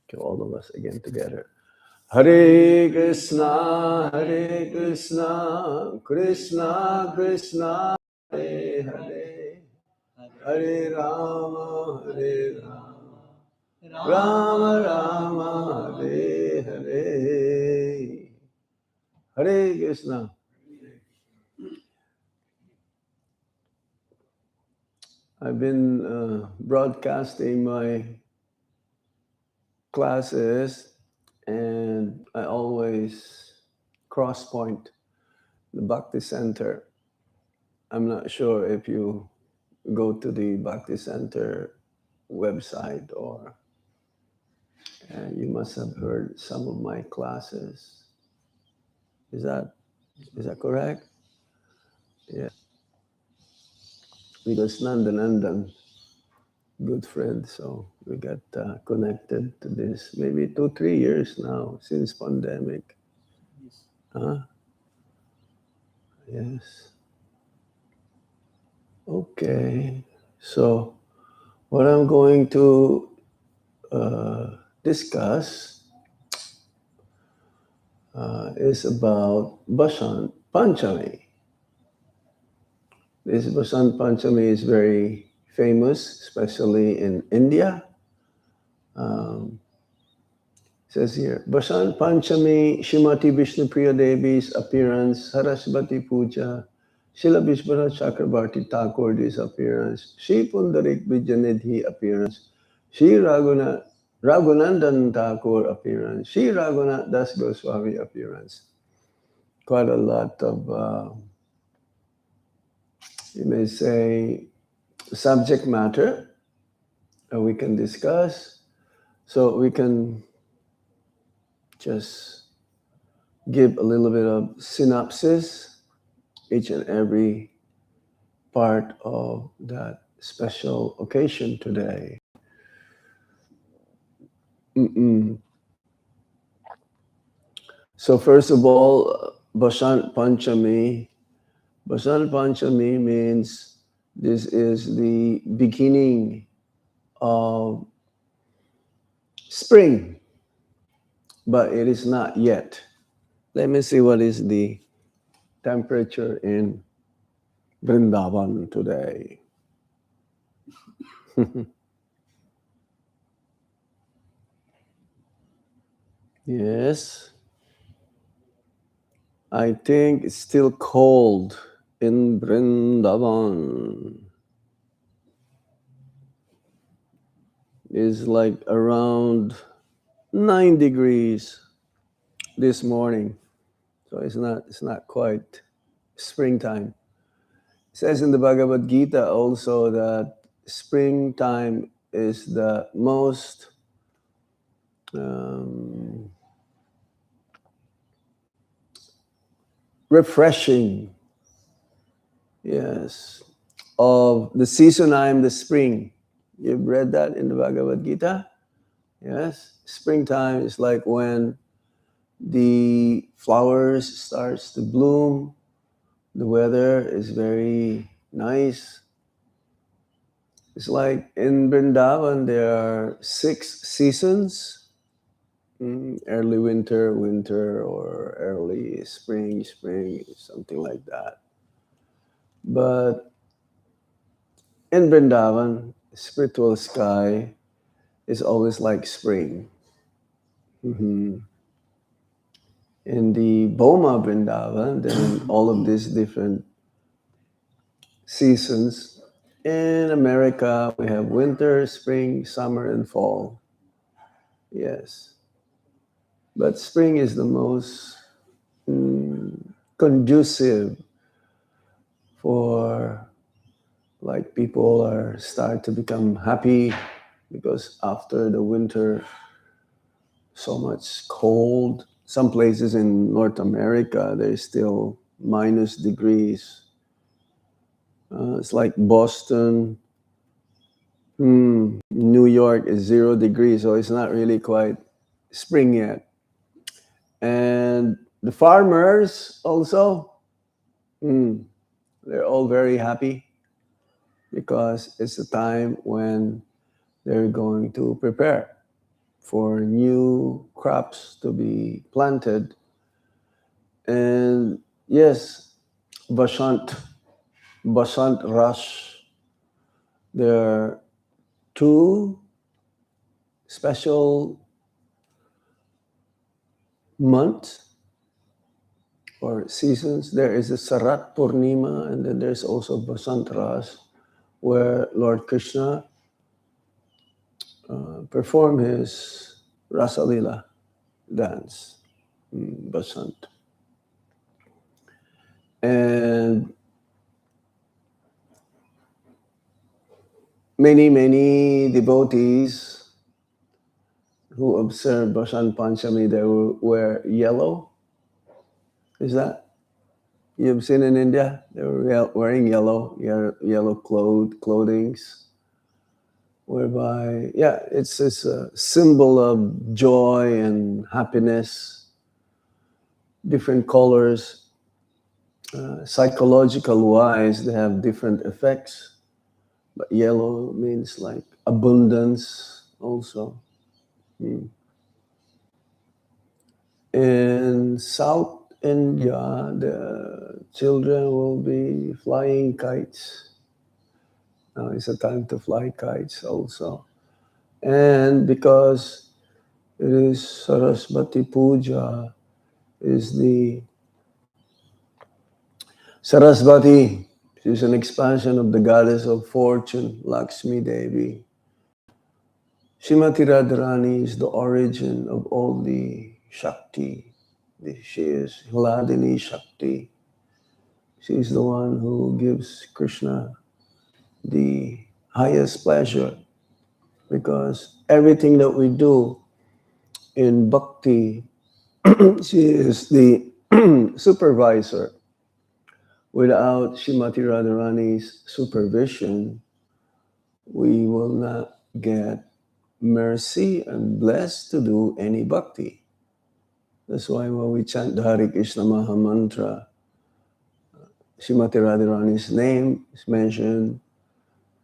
Okay, all of us again together. Hare Krishna, Hare Krishna, Krishna Krishna, Hare Hare, Hare Rama, Hare Rama, Rama Rama, Hare Hare. Hare Krishna. I've been broadcasting my classes, and I always cross point the Bhakti Center. I'm not sure if you go to the Bhakti Center website, or you must have heard some of my classes. Is that correct? Yeah. Because Nandan, good friend, so we got connected to this maybe 2-3 years now since pandemic. Huh? Yes. Okay. So what I'm going to discuss is about Vasant Pancami. This Vasant Pancami is very famous, especially in India. Says here, Vasant Panchami, Shrimati Vishnu Priya Devi's appearance, Saraswati Puja, Srila Vishwanath Chakrabarti Thakur's appearance, Sri Pundarik Vijayanidhi appearance, Sri Raghunandan Thakur appearance, Sri Raghunath Das Goswami appearance. Quite a lot of, you may say, subject matter that we can discuss. So we can just give a little bit of synopsis, each and every part of that special occasion today. So first of all, Vasant Panchami. Vasant Panchami means this is the beginning of spring, but it is not yet. Let me see what is the temperature in Vrindavan today. Yes. I think it's still cold in Vrindavan. It's like around 9 degrees this morning. So it's not quite springtime. It says in the Bhagavad Gita also that springtime is the most refreshing, yes, of the season. I'm the spring. You've read that in the Bhagavad Gita? Yes. Springtime is like when the flowers starts to bloom. The weather is very nice. It's like in Vrindavan, there are 6 seasons. Early winter, or early spring, something like that. But in Vrindavan, spiritual sky is always like spring. In the Boma Vrindavan, then all of these different seasons. In America, we have winter, spring, summer, and fall. Yes. But spring is the most conducive for, like, people are start to become happy because after the winter, so much cold. Some places in North America, there's still minus degrees. It's like Boston, New York is 0 degrees, so it's not really quite spring yet. And the farmers also, they're all very happy because it's a time when they're going to prepare for new crops to be planted. And yes, Vasant, Vasant Rush, there are two special months or seasons. There is the Sarat Purnima, and then there's also Vasant Ras, where Lord Krishna performed his Rasalila dance, Vasant. And many devotees who observe Vasant Panchami, they will wear yellow. Is that you've seen in India? They were wearing yellow clothings, whereby it's a symbol of joy and happiness. Different colors, psychological wise, they have different effects. But yellow means like abundance also. In South India, the children will be flying kites. Now it's a time to fly kites also. And because it is Saraswati Puja, is the Saraswati. She's an expansion of the goddess of fortune, Lakshmi Devi. Srimati Radharani is the origin of all the Shakti. She is Hladini Shakti. She is the one who gives Krishna the highest pleasure, because everything that we do in bhakti, she is the supervisor. Without Srimati Radharani's supervision, we will not get mercy and blessed to do any bhakti. That's why when we chant the Hare Krishna Maha Mantra, Srimati Radharani's name is mentioned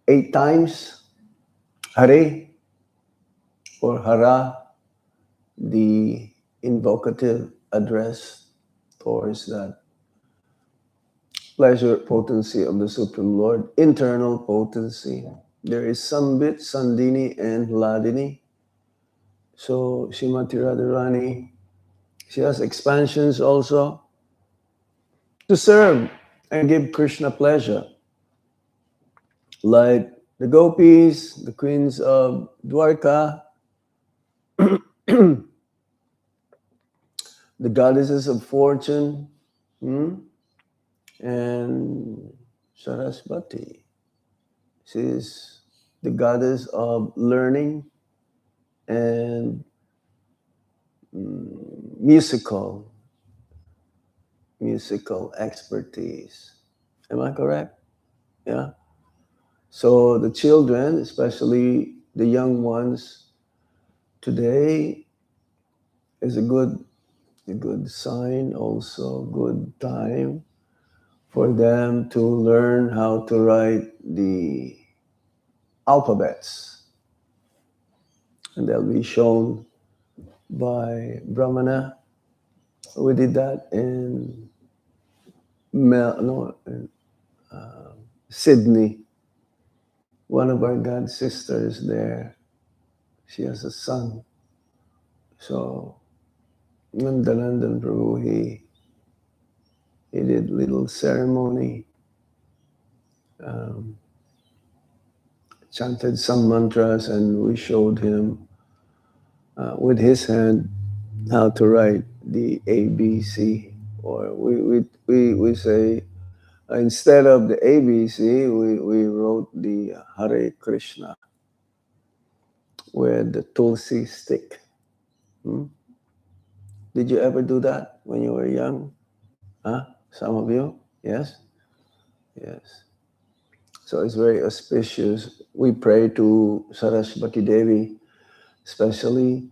8 times. Hare or Hara, the invocative address towards that pleasure potency of the Supreme Lord, internal potency. There is Sambit, Sandini, and Hladini. So Srimati Radharani, she has expansions also to serve and give Krishna pleasure. Like the gopis, the queens of Dwarka, the goddesses of fortune, and Saraswati. She is the goddess of learning and musical expertise. Am I correct? Yeah. So the children, especially the young ones, today is a good sign, also good time for them to learn how to write the alphabets. And they'll be shown by Brahmana. We did that in Sydney. One of our god sisters there, she has a son. So Nandanandan Prabhu, he did little ceremony, chanted some mantras, and we showed him with his hand how to write the ABC. Or we say, instead of the ABC, we wrote the Hare Krishna with the Tulsi stick. Did you ever do that when you were young? Huh? Some of you? Yes? Yes. So it's very auspicious. We pray to Saraswati Devi, especially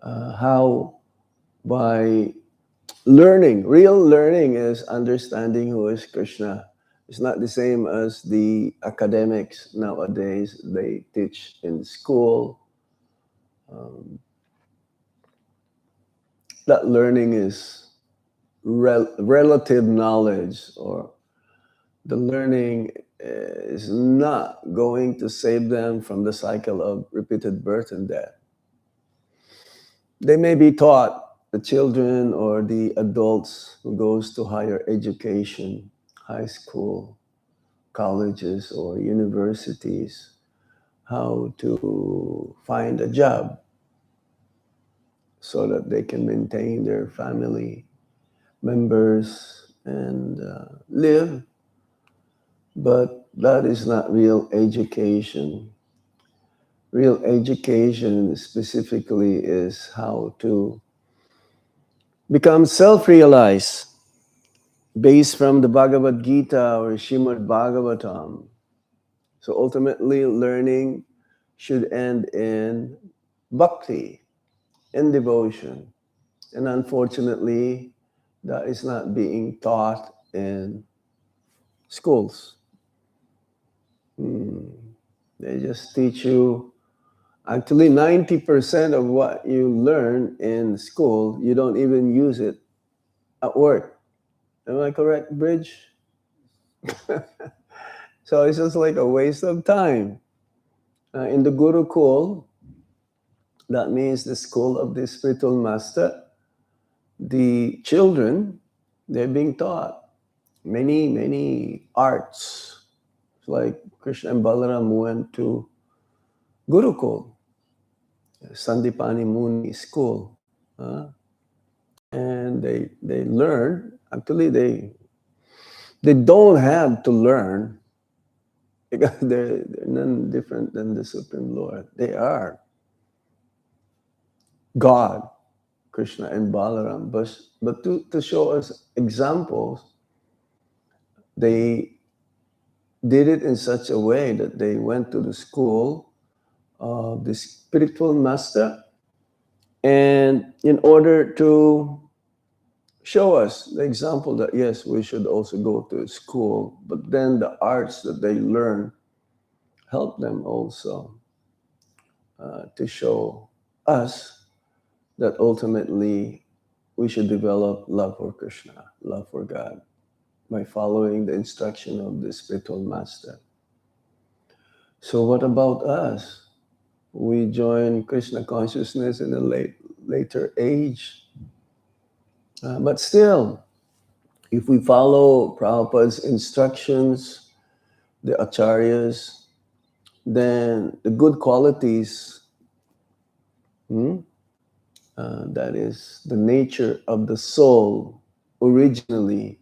how by learning, real learning is understanding who is Krishna. It's not the same as the academics nowadays they teach in school. that learning is relative knowledge, or the learning is not going to save them from the cycle of repeated birth and death. They may be taught, the children or the adults who goes to higher education, high school, colleges or universities, how to find a job so that they can maintain their family members and live. But that is not real education. Real education specifically is how to become self-realized based from the Bhagavad Gita or Srimad Bhagavatam. So ultimately, learning should end in bhakti, in devotion. And unfortunately, that is not being taught in schools. They just teach you, actually 90% of what you learn in school, you don't even use it at work. Am I correct, Bridge? So it's just like a waste of time. In the Gurukul, that means the school of the spiritual master, the children, they're being taught many arts. It's like Krishna and Balaram went to Gurukul, Sandipani Muni school. And they learn, actually they don't have to learn because they're none different than the Supreme Lord. They are God, Krishna and Balaram. But to show us examples, they did it in such a way that they went to the school of the spiritual master, and in order to show us the example that yes, we should also go to school, but then the arts that they learn help them also to show us that ultimately we should develop love for Krishna, love for God, by following the instruction of the spiritual master. So what about us? We join Krishna consciousness in a later age. But still, if we follow Prabhupada's instructions, the acharyas, then the good qualities, that is the nature of the soul originally,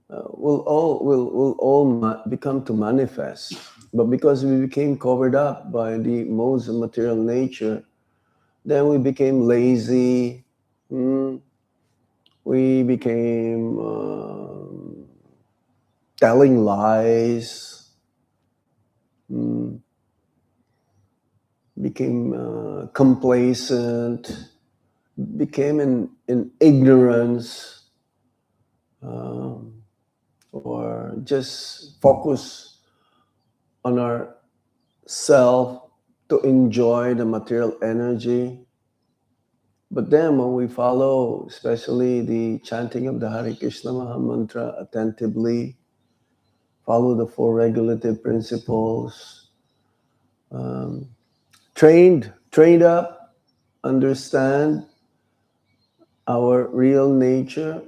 will all become to manifest. But because we became covered up by the modes of material nature, then we became lazy. We became telling lies. Became complacent. Became in ignorance. Or just focus on our self to enjoy the material energy. But then when we follow, especially the chanting of the Hare Krishna Maha Mantra attentively, follow the four regulative principles, trained up, understand our real nature,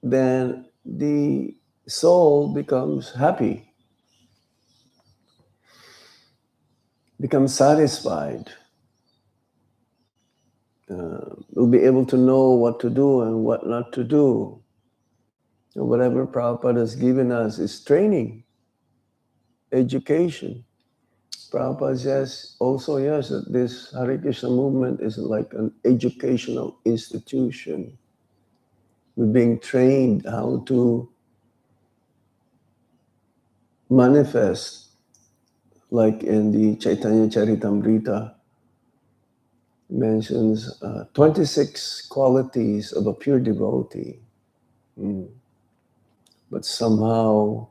then the soul becomes happy, becomes satisfied. We'll be able to know what to do and what not to do. And whatever Prabhupada has given us is training, education. Prabhupada says also, yes, that this Hare Krishna movement is like an educational institution. We're being trained how to manifest, like in the Chaitanya Charitamrita, mentions 26 qualities of a pure devotee. But somehow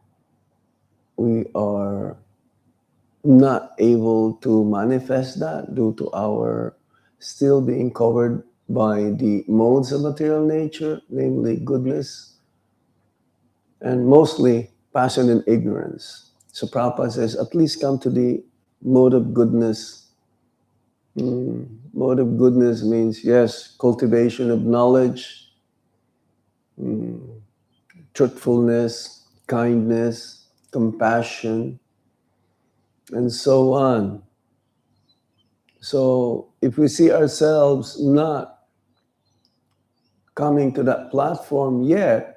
we are not able to manifest that due to our still being covered by the modes of material nature, namely goodness, and mostly passion and ignorance. So Prabhupada says, at least come to the mode of goodness. Mode of goodness means, yes, cultivation of knowledge, truthfulness, kindness, compassion, and so on. So if we see ourselves not coming to that platform yet,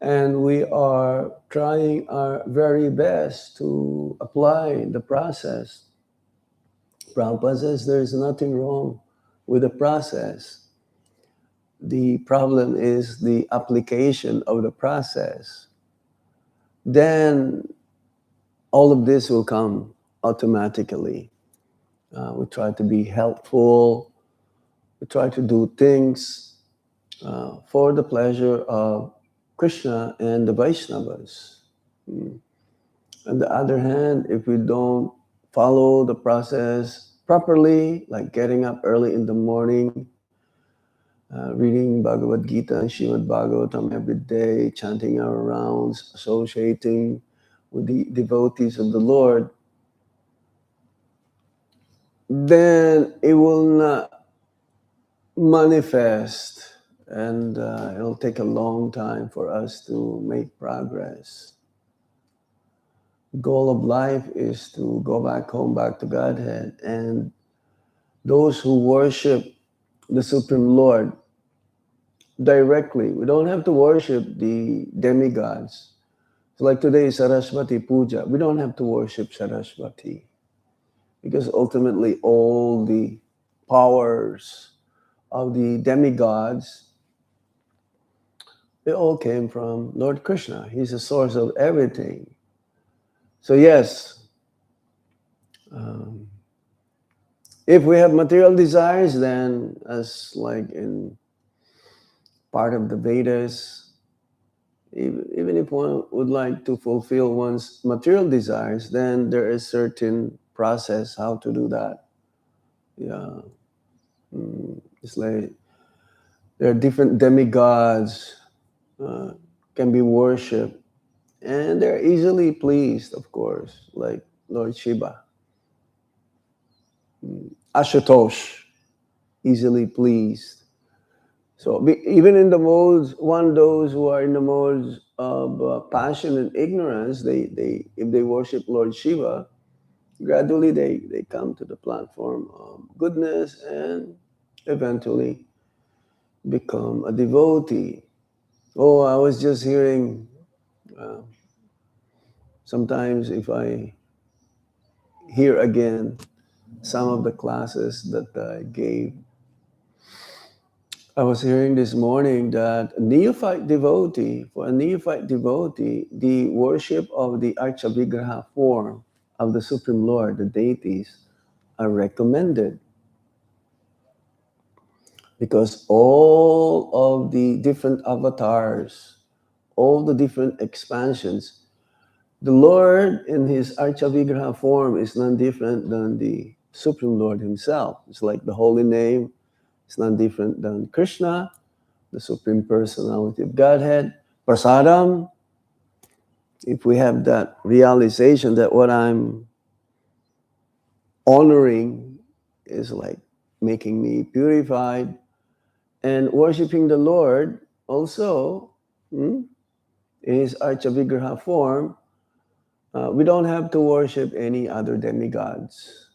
and we are trying our very best to apply the process, Prabhupada says there is nothing wrong with the process. The problem is the application of the process. Then all of this will come automatically. We try to be helpful. We try to do things for the pleasure of Krishna and the Vaishnavas. On the other hand, if we don't follow the process properly, like getting up early in the morning, reading Bhagavad Gita and Srimad Bhagavatam every day, chanting our rounds, associating with the devotees of the Lord, then it will not manifest, and it'll take a long time for us to make progress. The goal of life is to go back home, back to Godhead, and those who worship the Supreme Lord directly. We don't have to worship the demigods. So like today, Saraswati Puja. We don't have to worship Saraswati because ultimately all the powers of the demigods, they all came from Lord Krishna. He's the source of everything. So yes, if we have material desires, then as like in part of the Vedas, even if one would like to fulfill one's material desires, then there is certain process how to do that. Yeah, it's like there are different demigods can be worshipped, and they're easily pleased, of course, like Lord Shiva, Ashutosh, easily pleased. So even in the modes, those who are in the modes of passion and ignorance, if they worship Lord Shiva, gradually they come to the platform of goodness and eventually become a devotee. Oh, I was just hearing, sometimes if I hear again some of the classes that I gave, I was hearing this morning that for a neophyte devotee, the worship of the Archavigraha form of the Supreme Lord, the deities, are recommended. Because all of the different avatars, all the different expansions, the Lord in his Archavigraha form is none different than the Supreme Lord himself. It's like the holy name. It's none different than Krishna, the Supreme Personality of Godhead. Prasadam, if we have that realization that what I'm honoring is like making me purified, and worshiping the Lord also in his Archavigraha form, we don't have to worship any other demigods.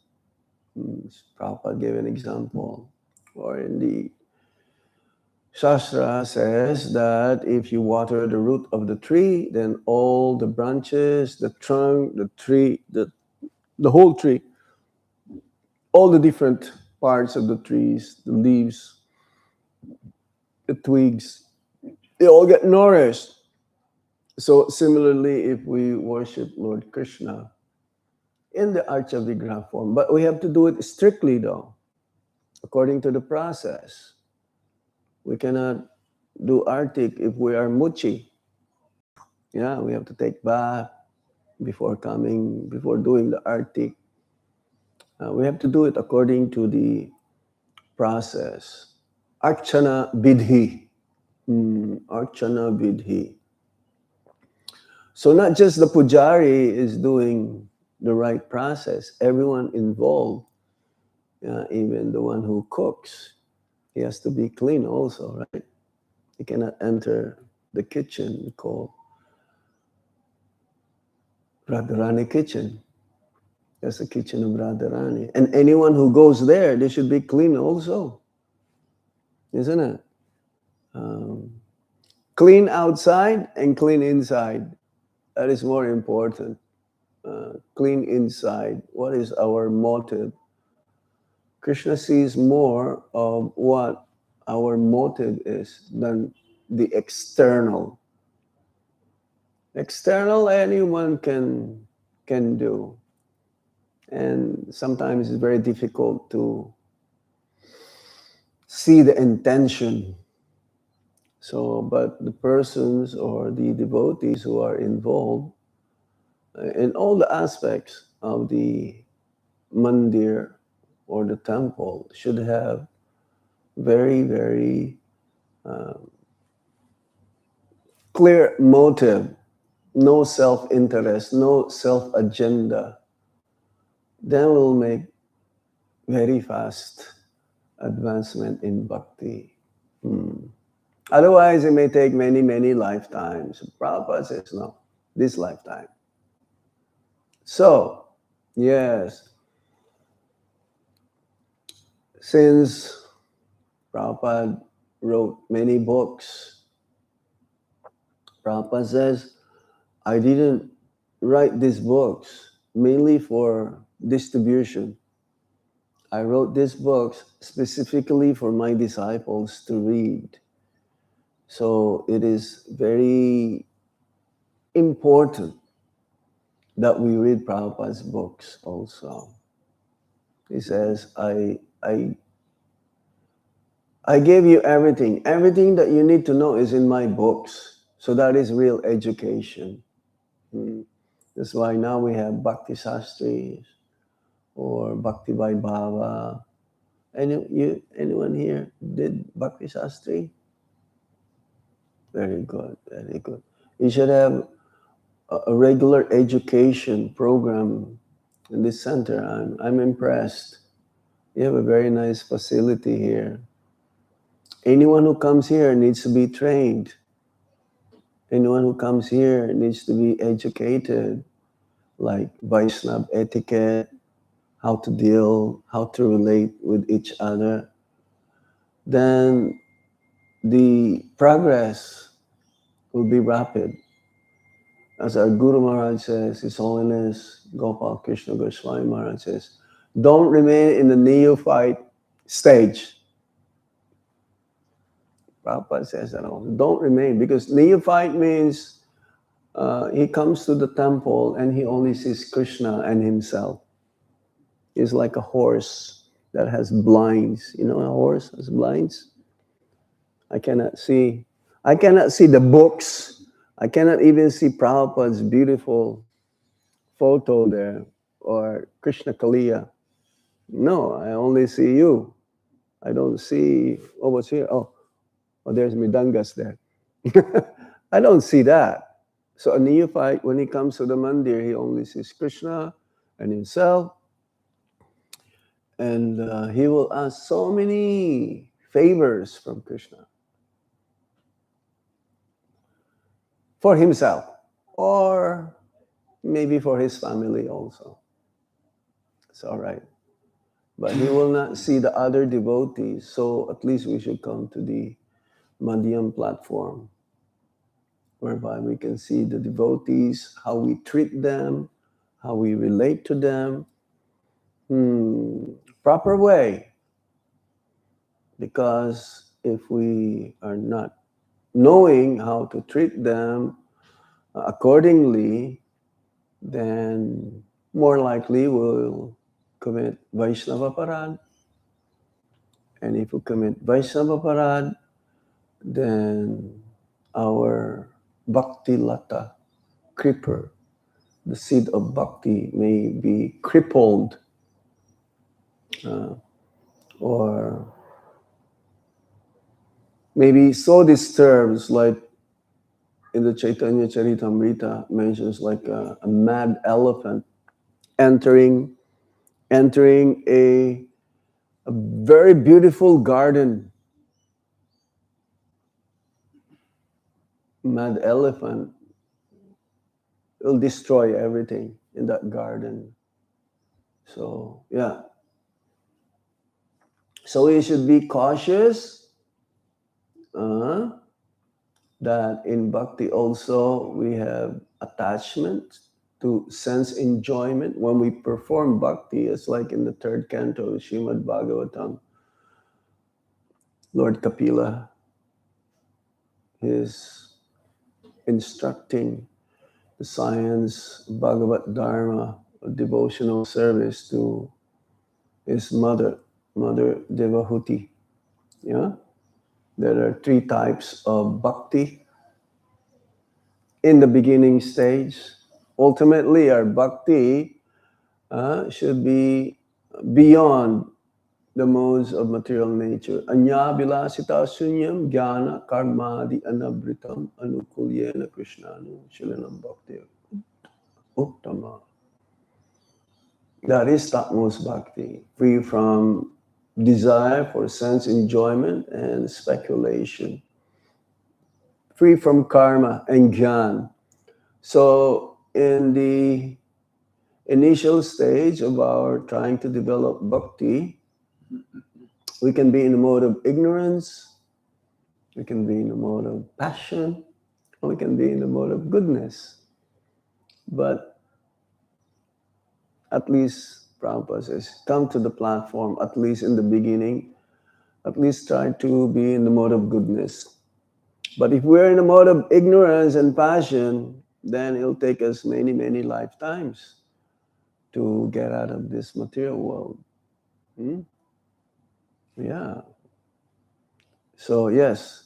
Prabhupada gave an example, or in the Shastra says that if you water the root of the tree, then all the branches, the trunk, the tree, the whole tree, all the different parts of the trees, the leaves, the twigs, they all get nourished. So similarly, if we worship Lord Krishna in the Archavigraha form, but we have to do it strictly though, according to the process. We cannot do artik if we are muchi. Yeah, we have to take bath before doing the artik. We have to do it according to the process. Archana Vidhi. Archana Vidhi. So not just the pujari is doing the right process, everyone involved, even the one who cooks, he has to be clean also, right? He cannot enter the kitchen called Radharani kitchen. That's the kitchen of Radharani. And anyone who goes there, they should be clean also, isn't it? Clean outside and clean inside. That is more important. Clean inside. What is our motive? Krishna sees more of what our motive is than the external. External, anyone can do. And sometimes it's very difficult to see the intention. So, but the persons or the devotees who are involved in all the aspects of the mandir or the temple should have very, very clear motive, no self-interest, no self-agenda. Then we'll make very fast advancement in bhakti. Otherwise, it may take many, many lifetimes. Prabhupada says, no, this lifetime. So, yes, since Prabhupada wrote many books, Prabhupada says, I didn't write these books mainly for distribution. I wrote these books specifically for my disciples to read. So it is very important that we read Prabhupada's books also. He says, I gave you everything. Everything that you need to know is in my books. So that is real education. That's why now we have Bhakti Sastris or Bhakti Vaibhava. Anyone here did Bhakti Sastri? Very good, very good. You should have a regular education program in this center. I'm impressed. You have a very nice facility here. Anyone who comes here needs to be trained. Anyone who comes here needs to be educated, like Vaishnava etiquette, how to deal, how to relate with each other. Then the progress will be rapid. As our Guru Maharaj says, His Holiness Gopal Krishna Goswami Maharaj says, don't remain in the neophyte stage. Prabhupada says that also. Don't remain, because neophyte means he comes to the temple and he only sees Krishna and himself. He's like a horse that has blinds. You know, a horse has blinds? I cannot see the books. I cannot even see Prabhupada's beautiful photo there or Krishna Kaliya. No, I only see you. I don't see, what's here? Oh, there's Midangas there. I don't see that. So a neophyte, when he comes to the mandir, he only sees Krishna and himself. And he will ask so many favors from Krishna for himself, or maybe for his family also. It's all right. But he will not see the other devotees, so at least we should come to the Madhyam platform, whereby we can see the devotees, how we treat them, how we relate to them, proper way. Because if we are not knowing how to treat them accordingly, then more likely we'll commit Vaishnava Parad. And if we commit Vaishnava Parad, then our Bhakti Lata, creeper, the seed of Bhakti may be crippled, or maybe so disturbed, like in the Chaitanya Charitamrita mentions, like a mad elephant entering a very beautiful garden. Mad elephant will destroy everything in that garden. So yeah. So we should be cautious that in bhakti also we have attachment to sense enjoyment. When we perform bhakti, it's like in the third canto of Srimad Bhagavatam, Lord Kapila is instructing the science Bhagavat Dharma, of devotional service to his mother Devahuti. Yeah, there are 3 types of bhakti in the beginning stage. Ultimately, our bhakti should be beyond the modes of material nature. Anya vilasita sunyam jnana karmadi anabritam anukulyena krishnanu shilanam bhakti uttama. That is topmost bhakti, free from desire for sense enjoyment and speculation, free from karma and jnana. So in the initial stage of our trying to develop bhakti, we can be in the mode of ignorance, we can be in the mode of passion, or we can be in the mode of goodness. But at least Prabhupada says, come to the platform, at least in the beginning, at least try to be in the mode of goodness. But if we're in the mode of ignorance and passion, then it'll take us many, many lifetimes to get out of this material world. Yeah. So yes,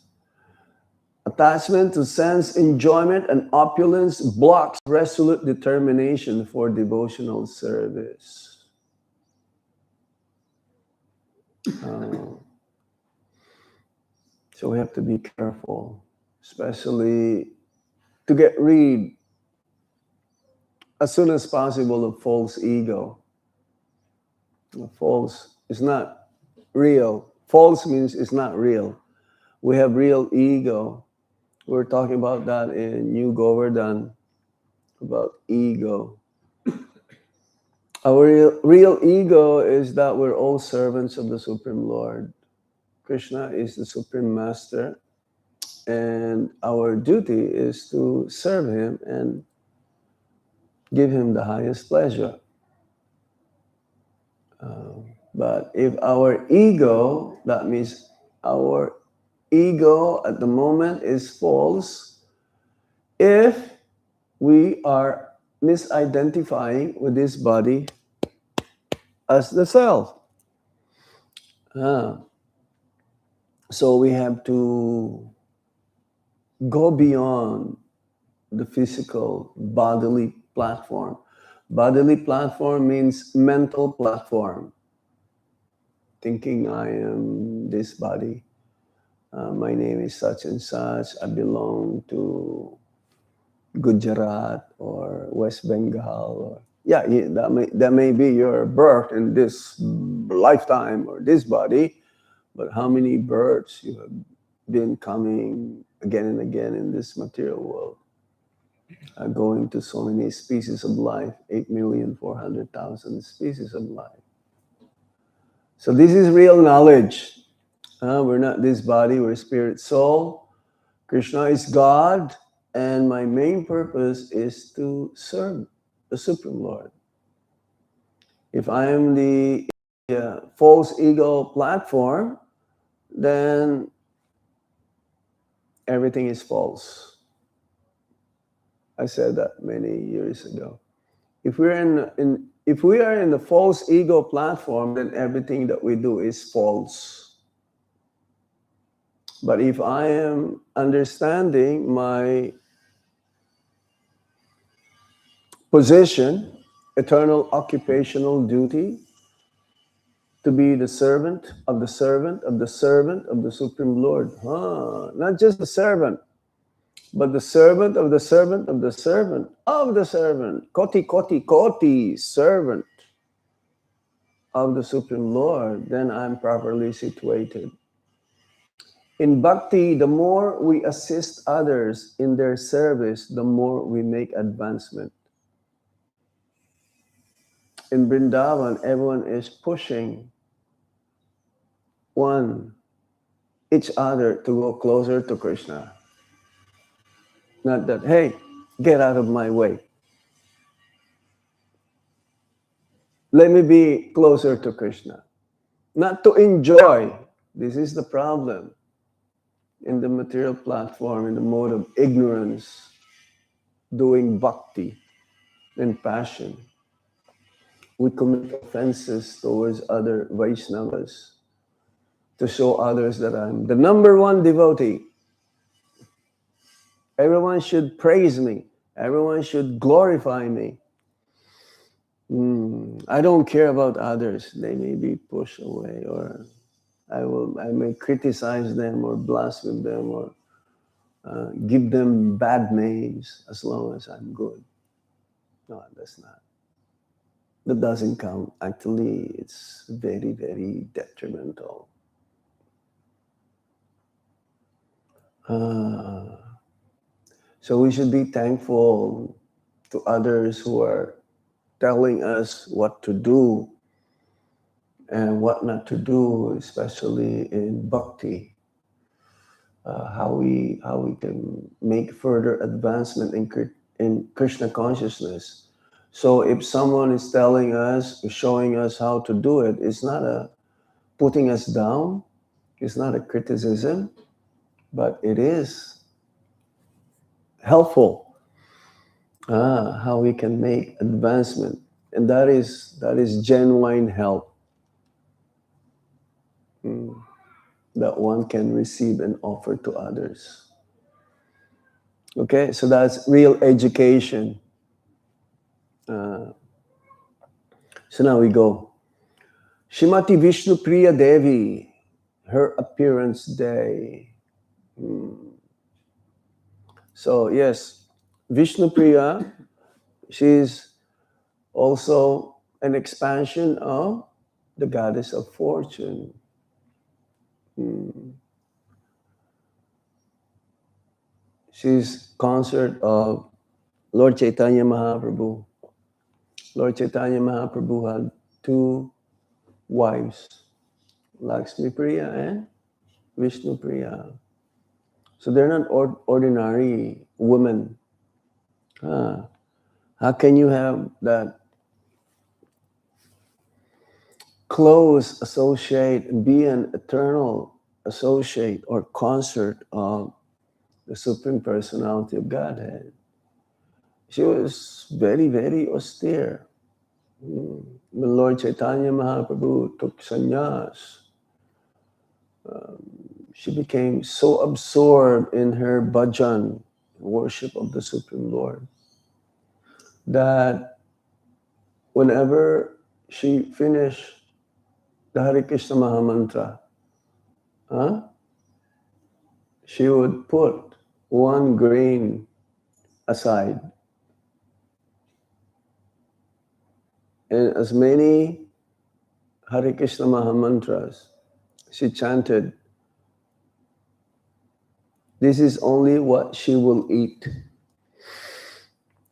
attachment to sense enjoyment and opulence blocks resolute determination for devotional service. So we have to be careful, especially to get rid as soon as possible of false ego. False is not real. False means it's not real. We have real ego. We're talking about that in New Govardhan, about ego. Our real ego is that we're all servants of the Supreme Lord. Krishna is the Supreme Master, and our duty is to serve him and give him the highest pleasure. But if our ego, that means our ego at the moment is false, if we are misidentifying with this body as the self. So we have to go beyond the physical bodily platform. Bodily platform means mental platform. Thinking I am this body. My name is such and such. I belong to Gujarat or West Bengal. Or, that may be your birth in this lifetime or this body, but how many births you have been coming again and again in this material world, going to so many species of life, 8,400,000 species of life. So this is real knowledge. We're not this body, we're spirit soul. Krishna is God, and my main purpose is to serve the Supreme Lord. If I am the false ego platform, then everything is false. I said that many years ago. If we are in the false ego platform, then everything that we do is false. But if I am understanding my position, eternal occupational duty, to be the servant of the servant of the servant of the Supreme Lord. Not just the servant, but the servant of the servant of the servant of the servant. Koti, koti, koti, servant of the Supreme Lord. Then I'm properly situated. In bhakti, the more we assist others in their service, the more we make advancement. In Vrindavan, everyone is pushing each other to go closer to Krishna. Not that, hey, get out of my way. Let me be closer to Krishna. Not to enjoy. This is the problem. In the material platform, in the mode of ignorance, doing bhakti and passion, we commit offenses towards other Vaishnavas to show others that I'm the number one devotee. Everyone should praise me. Everyone should glorify me. I don't care about others. They may be pushed away, or I may criticize them or blaspheme them or give them bad names as long as I'm good. No, that's not. That doesn't count. Actually, it's very, very detrimental. So we should be thankful to others who are telling us what to do and what not to do, especially in bhakti. How we can make further advancement in Krishna consciousness. So if someone is telling us, showing us how to do it, it's not a putting us down, it's not a criticism, but it is helpful. How we can make advancement, and that is genuine help that one can receive and offer to others. Okay, so that's real education. So now we go. Shrimati Vishnu Priya Devi, her appearance day. So yes, Vishnu Priya, she's also an expansion of the goddess of fortune. She's consort of Lord Chaitanya Mahaprabhu. Lord Chaitanya Mahaprabhu had two wives, Lakshmi Priya and Vishnu Priya. So they're not ordinary women. How can you have that close associate and be an eternal associate or consort of the Supreme Personality of Godhead? She was very, very austere. When Lord Chaitanya Mahaprabhu took sannyas, she became so absorbed in her bhajan, worship of the Supreme Lord, that whenever she finished the Hare Krishna Mahamantra, she would put one grain aside. And as many Hare Krishna Mahamantras she chanted, this is only what she will eat.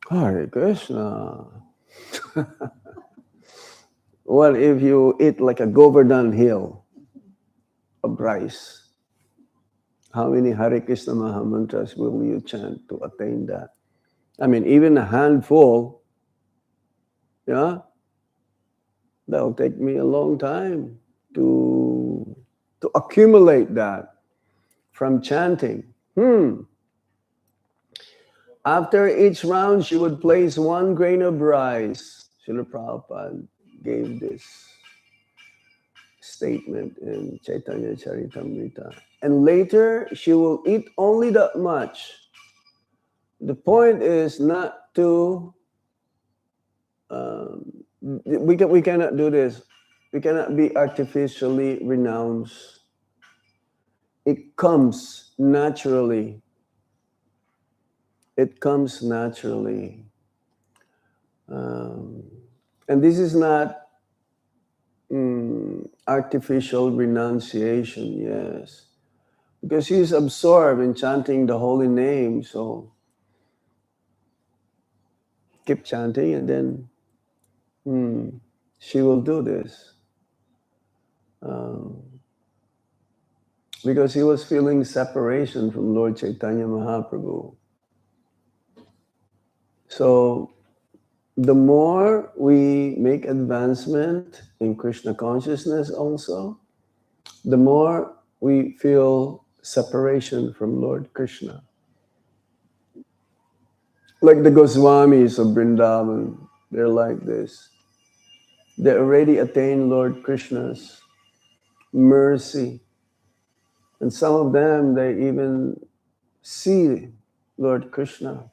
Hare Krishna. Well, if you eat like a Govardhan hill of rice, how many Hare Krishna Mahamantras will you chant to attain that? I mean, even a handful, yeah, that'll take me a long time to accumulate that from chanting. After each round, she would place one grain of rice. Srila Prabhupada gave this statement in Chaitanya Charitamrita. And later, she will eat only that much. The point is not to, we cannot do this. We cannot be artificially renounced. It comes naturally. It comes naturally. Um, and this is not artificial renunciation, yes. Because he is absorbed in chanting the holy name, so keep chanting and then she will do this. Because he was feeling separation from Lord Chaitanya Mahaprabhu. So the more we make advancement in Krishna consciousness also, the more we feel separation from Lord Krishna. Like the Goswamis of Vrindavan, they're like this. They already attained Lord Krishna's mercy. And some of them, they even see Lord Krishna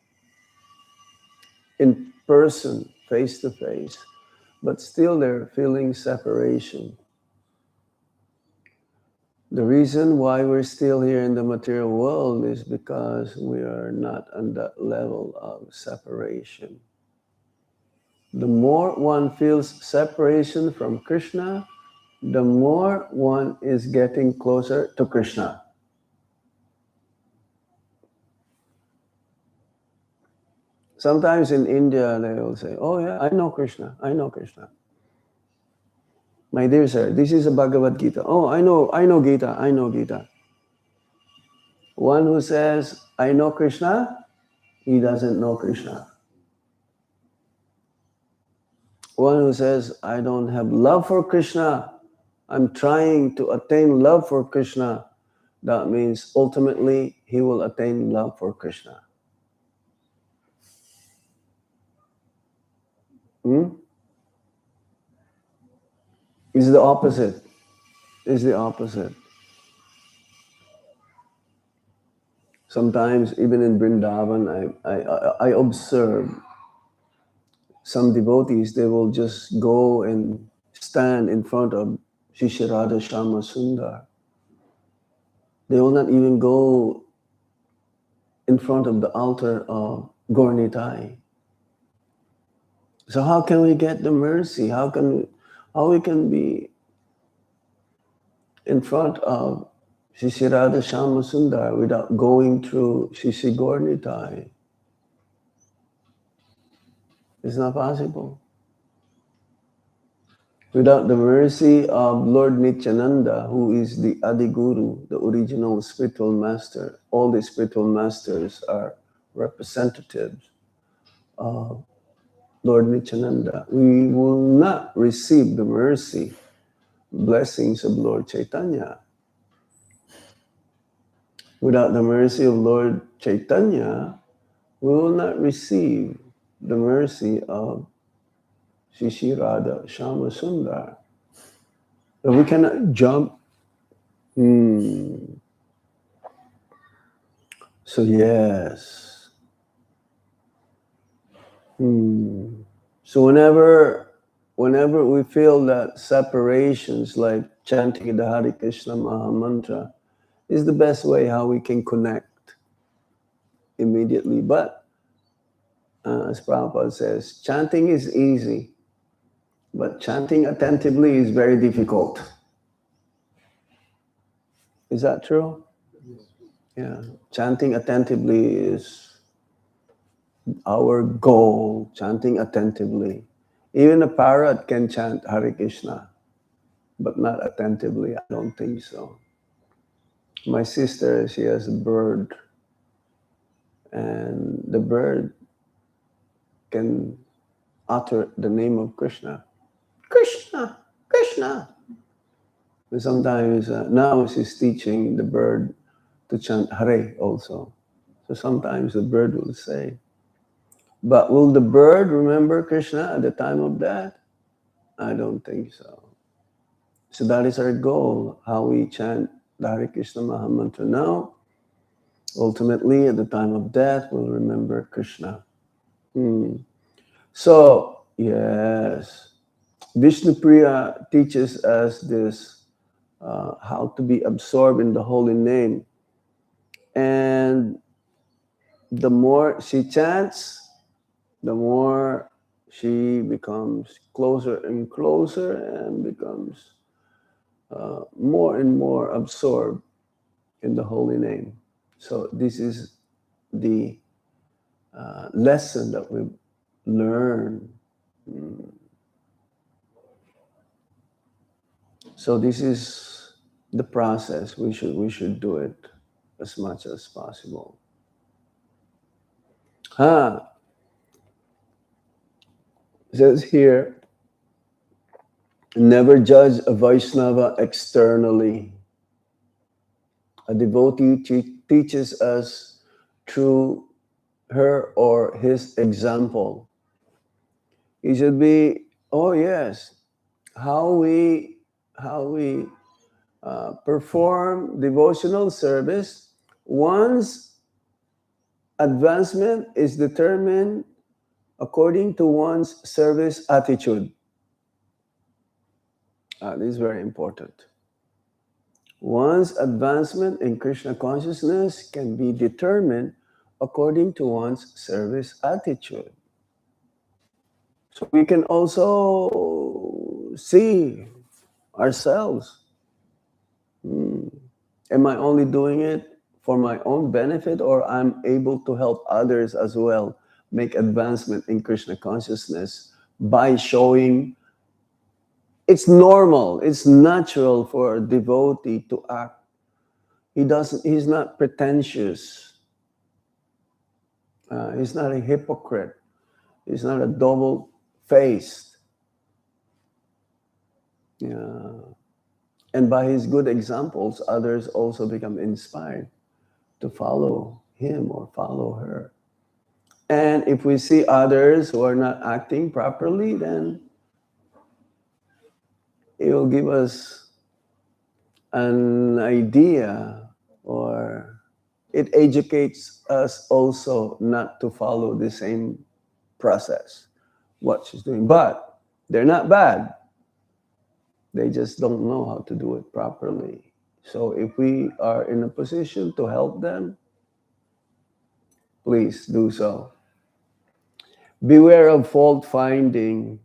in person, face to face, but still they're feeling separation. The reason why we're still here in the material world is because we are not on that level of separation. The more one feels separation from Krishna, the more one is getting closer to Krishna. Sometimes in India, they will say, oh yeah, I know Krishna, I know Krishna. My dear sir, this is a Bhagavad Gita. Oh, I know Gita, I know Gita. One who says, I know Krishna, he doesn't know Krishna. One who says, I don't have love for Krishna, I'm trying to attain love for Krishna, that means ultimately he will attain love for Krishna. It's the opposite. It's the opposite. Sometimes even in Vrindavan, I observe some devotees, they will just go and stand in front of Shishirada Shama Sundar. They will not even go in front of the altar of Gornitai. So how can we get the mercy? How we can be in front of Shishirada Shama Sundar without going through Shishi Gornitai? It's not possible. Without the mercy of Lord Nityananda, who is the Adi Guru, the original spiritual master, all the spiritual masters are representatives of Lord Nityananda. We will not receive the mercy, blessings of Lord Chaitanya. Without the mercy of Lord Chaitanya, we will not receive the mercy of Shishirada Shama Sundar. But we cannot jump. So yes. So whenever we feel that separations, like chanting the Hare Krishna Maha Mantra, is the best way how we can connect immediately. But as Prabhupada says, chanting is easy, but chanting attentively is very difficult. Is that true? Yeah. Chanting attentively is our goal, chanting attentively. Even a parrot can chant Hare Krishna, but not attentively. I don't think so. My sister, she has a bird, and the bird can utter the name of Krishna. Krishna, Krishna. And sometimes, now she's teaching the bird to chant Hare also. So sometimes the bird will say, but will the bird remember Krishna at the time of death? I don't think so. So that is our goal, how we chant the Hare Krishna Maha Mantra now. Ultimately, at the time of death, we'll remember Krishna. So, yes. Vishnupriya teaches us this, how to be absorbed in the holy name. And the more she chants, the more she becomes closer and closer and becomes more and more absorbed in the holy name. So this is the lesson that we learn. Mm. So this is the process. We should do it as much as possible. It says here, never judge a Vaishnava externally. A devotee teaches us through her or his example. It should be, oh yes, how we perform devotional service. One's advancement is determined according to one's service attitude. This is very important. One's advancement in Krishna consciousness can be determined according to one's service attitude. So we can also see ourselves. Am I only doing it for my own benefit, or I'm able to help others as well make advancement in Krishna consciousness by showing it's normal, it's natural for a devotee to act. He's not pretentious. He's not a hypocrite. He's not a double-faced. Yeah. And by his good examples, others also become inspired to follow him or follow her. And if we see others who are not acting properly, then it will give us an idea, or it educates us also not to follow the same process, what she's doing. But they're not bad. They just don't know how to do it properly. So if we are in a position to help them, please do so. Beware of fault finding.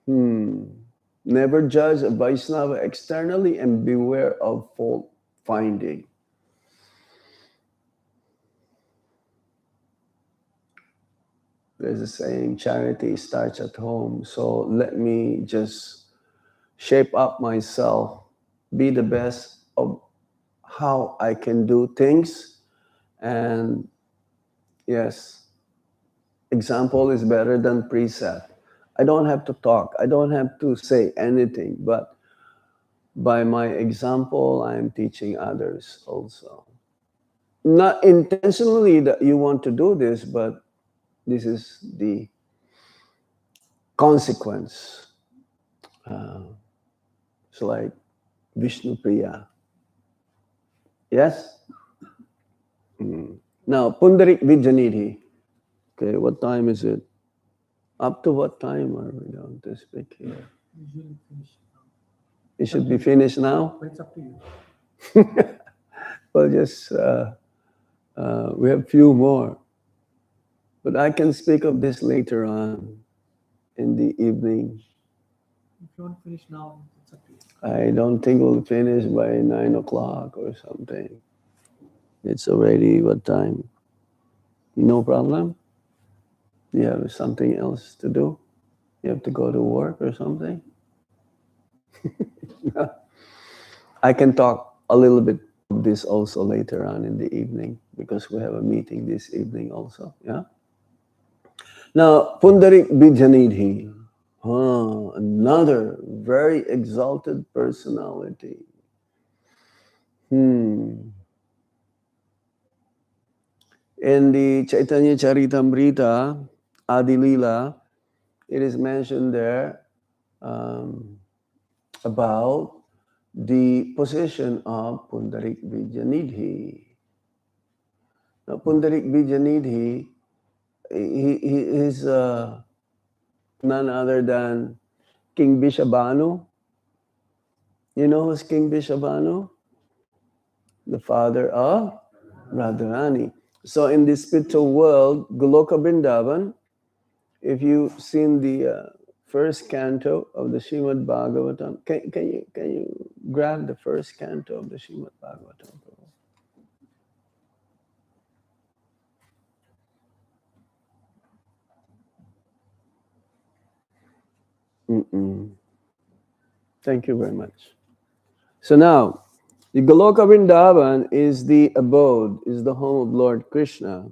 Never judge a Vaishnava externally, and beware of fault finding. There's a saying, charity starts at home. So let me just shape up myself, be the best of how I can do things. And yes, example is better than precept. I don't have to talk. I don't have to say anything, but by my example, I'm teaching others also. Not intentionally that you want to do this, but this is the consequence. It's like Vishnu Priya. Yes? Now, Pundarik Vijanidhi. Okay, what time is it? Up to what time are we going to speak here? Usually finish now. It should be finished now? But it's up to you. Well, just, we have few more. But I can speak of this later on in the evening. If you want to finish now, it's up to you. I don't think we'll finish by 9 o'clock or something. It's already what time? No problem? You have something else to do? You have to go to work or something? I can talk a little bit of this also later on in the evening, because we have a meeting this evening also. Yeah. Now, Pundarik Bijanidhi, another very exalted personality. In the Chaitanya Charitamrita, Adilila, it is mentioned there about the position of Pundarik Vijanidhi. Now, Pundarik Vijanidhi, he is none other than King Vishabhanu. You know who's King Vishabhanu? The father of Radharani. So in the spiritual world, Goloka Vrindavan, if you've seen the first canto of the Srimad Bhagavatam, can you grab the first canto of the Srimad Bhagavatam? Thank you very much. So now, the Goloka Vrindavan is the abode, is the home of Lord Krishna.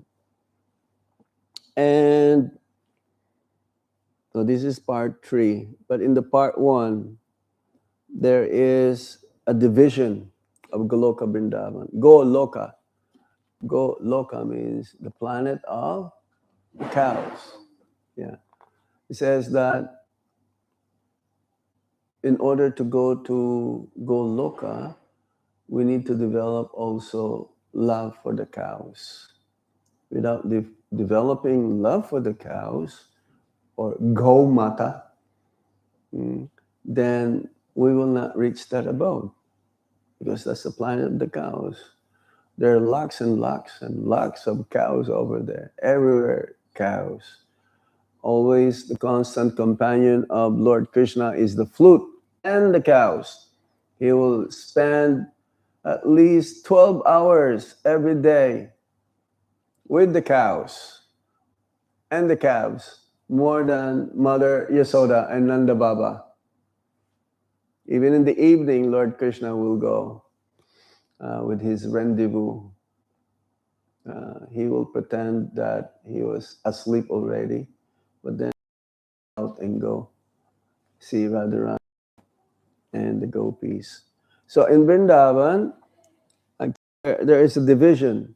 And so this is part 3. But in the part 1, there is a division of Goloka Vrindavan. Goloka. Goloka means the planet of the cows. Yeah. It says that in order to go to Goloka, we need to develop also love for the cows. Without developing love for the cows, or Go Mata, then we will not reach that abode, because that's the planet of the cows. There are lakhs and lakhs and lakhs of cows over there, everywhere cows. Always the constant companion of Lord Krishna is the flute and the cows. He will spend at least 12 hours every day with the cows and the calves, more than Mother Yasoda and Nanda Baba. Even in the evening, Lord Krishna will go with his rendezvous. He will pretend that he was asleep already, but then out and go see Radharani and the gopis. So in Vrindavan, there is a division.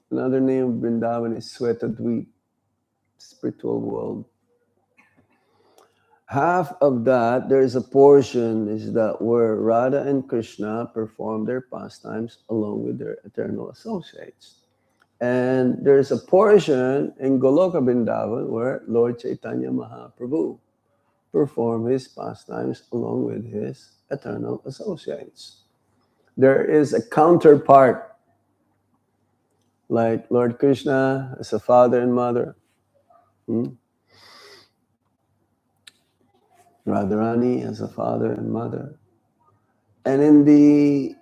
Another name of Vrindavan is Swetadweep, spiritual world. Half of that, there is a portion, is that where Radha and Krishna perform their pastimes along with their eternal associates. And there is a portion in Goloka Vrindavan where Lord Chaitanya Mahaprabhu perform his pastimes along with his eternal associates. There is a counterpart, like Lord Krishna as a father and mother. Radharani as a father and mother. And in the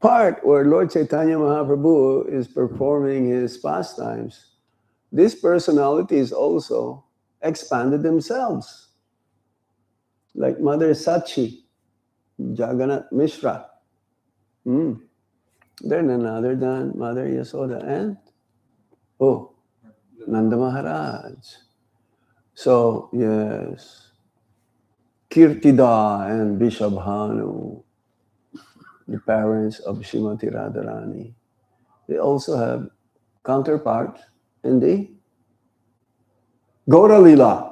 part where Lord Chaitanya Mahaprabhu is performing his pastimes, these personalities also expanded themselves. Like Mother Sachi, Jagannath Mishra. They're none other than Mother Yasoda and Nanda Maharaj. So, yes, Kirtida and Vishabhanu, the parents of Srimati Radharani, they also have counterparts in the Gaura Lila.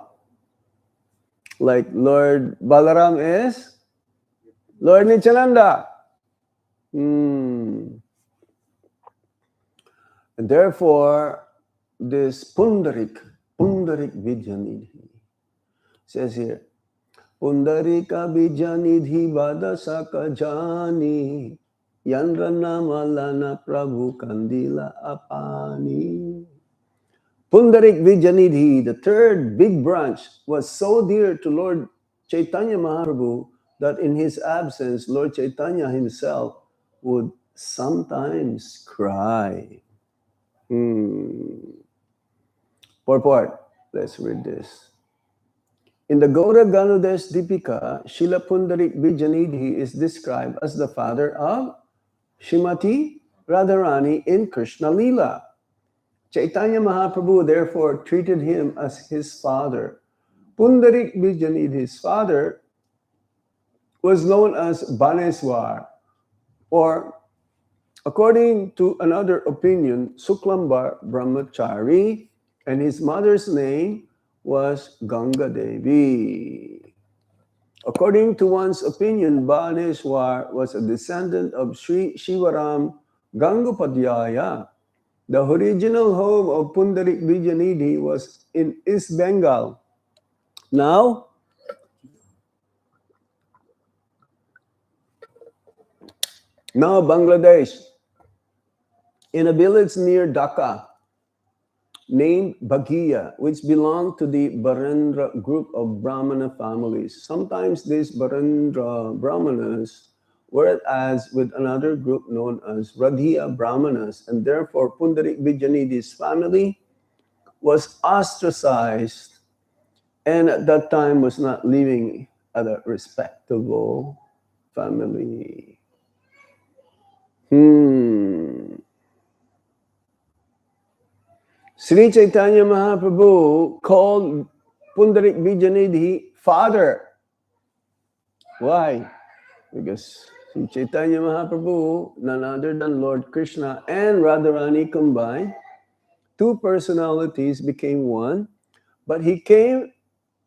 Like Lord Balaram is Lord Nityananda. And therefore, this Pundarik Vidyanidhi says here, Pundarika Vidyanidhi Vadasaka Jani Yandrana Malana Prabhu Kandila Apani. Pundarik Vidyanidhi, the third big branch, was so dear to Lord Chaitanya Mahaprabhu that in his absence, Lord Chaitanya himself would sometimes cry. Purport, let's read this. In the Gaura Ganudesh Dipika, Srila Pundarik Vidyanidhi is described as the father of Srimati Radharani in Krishna Lila. Chaitanya Mahaprabhu therefore treated him as his father. Pundarik Vidyanidhi's father was known as Baneswar, or according to another opinion, Suklambar Brahmachari, and his mother's name was Ganga Devi. According to one's opinion, Baneswar was a descendant of Sri Shivaram Gangopadhyaya. The original home of Pundarik Vidyanidhi was in East Bengal. Now, Now, Bangladesh, in a village near Dhaka, named Bhagia, which belonged to the Barendra group of Brahmana families. Sometimes these Barendra Brahmanas were as with another group known as Radhiya Brahmanas, and therefore Pundarik Vijayanidhi's family was ostracized and at that time was not living at a respectable family. Sri Chaitanya Mahaprabhu called Pundarik Vijayanidhi father. Why? Because Sri Chaitanya Mahaprabhu, none other than Lord Krishna and Radharani combined, two personalities became one, but he came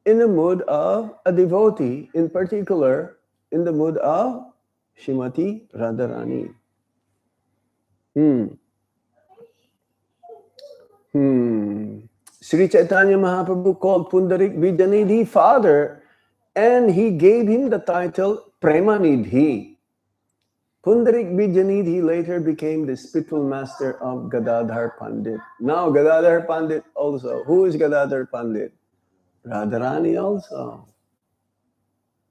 in the mood of a devotee, in particular, in the mood of Shrimati Radharani. Sri Chaitanya Mahaprabhu called Pundarik Vijayanidhi father, and he gave him the title Premanidhi. Pundarik Vijayanidhi later became the spiritual master of Gadadhar Pandit. Now Gadadhar Pandit also. Who is Gadadhar Pandit? Radharani also.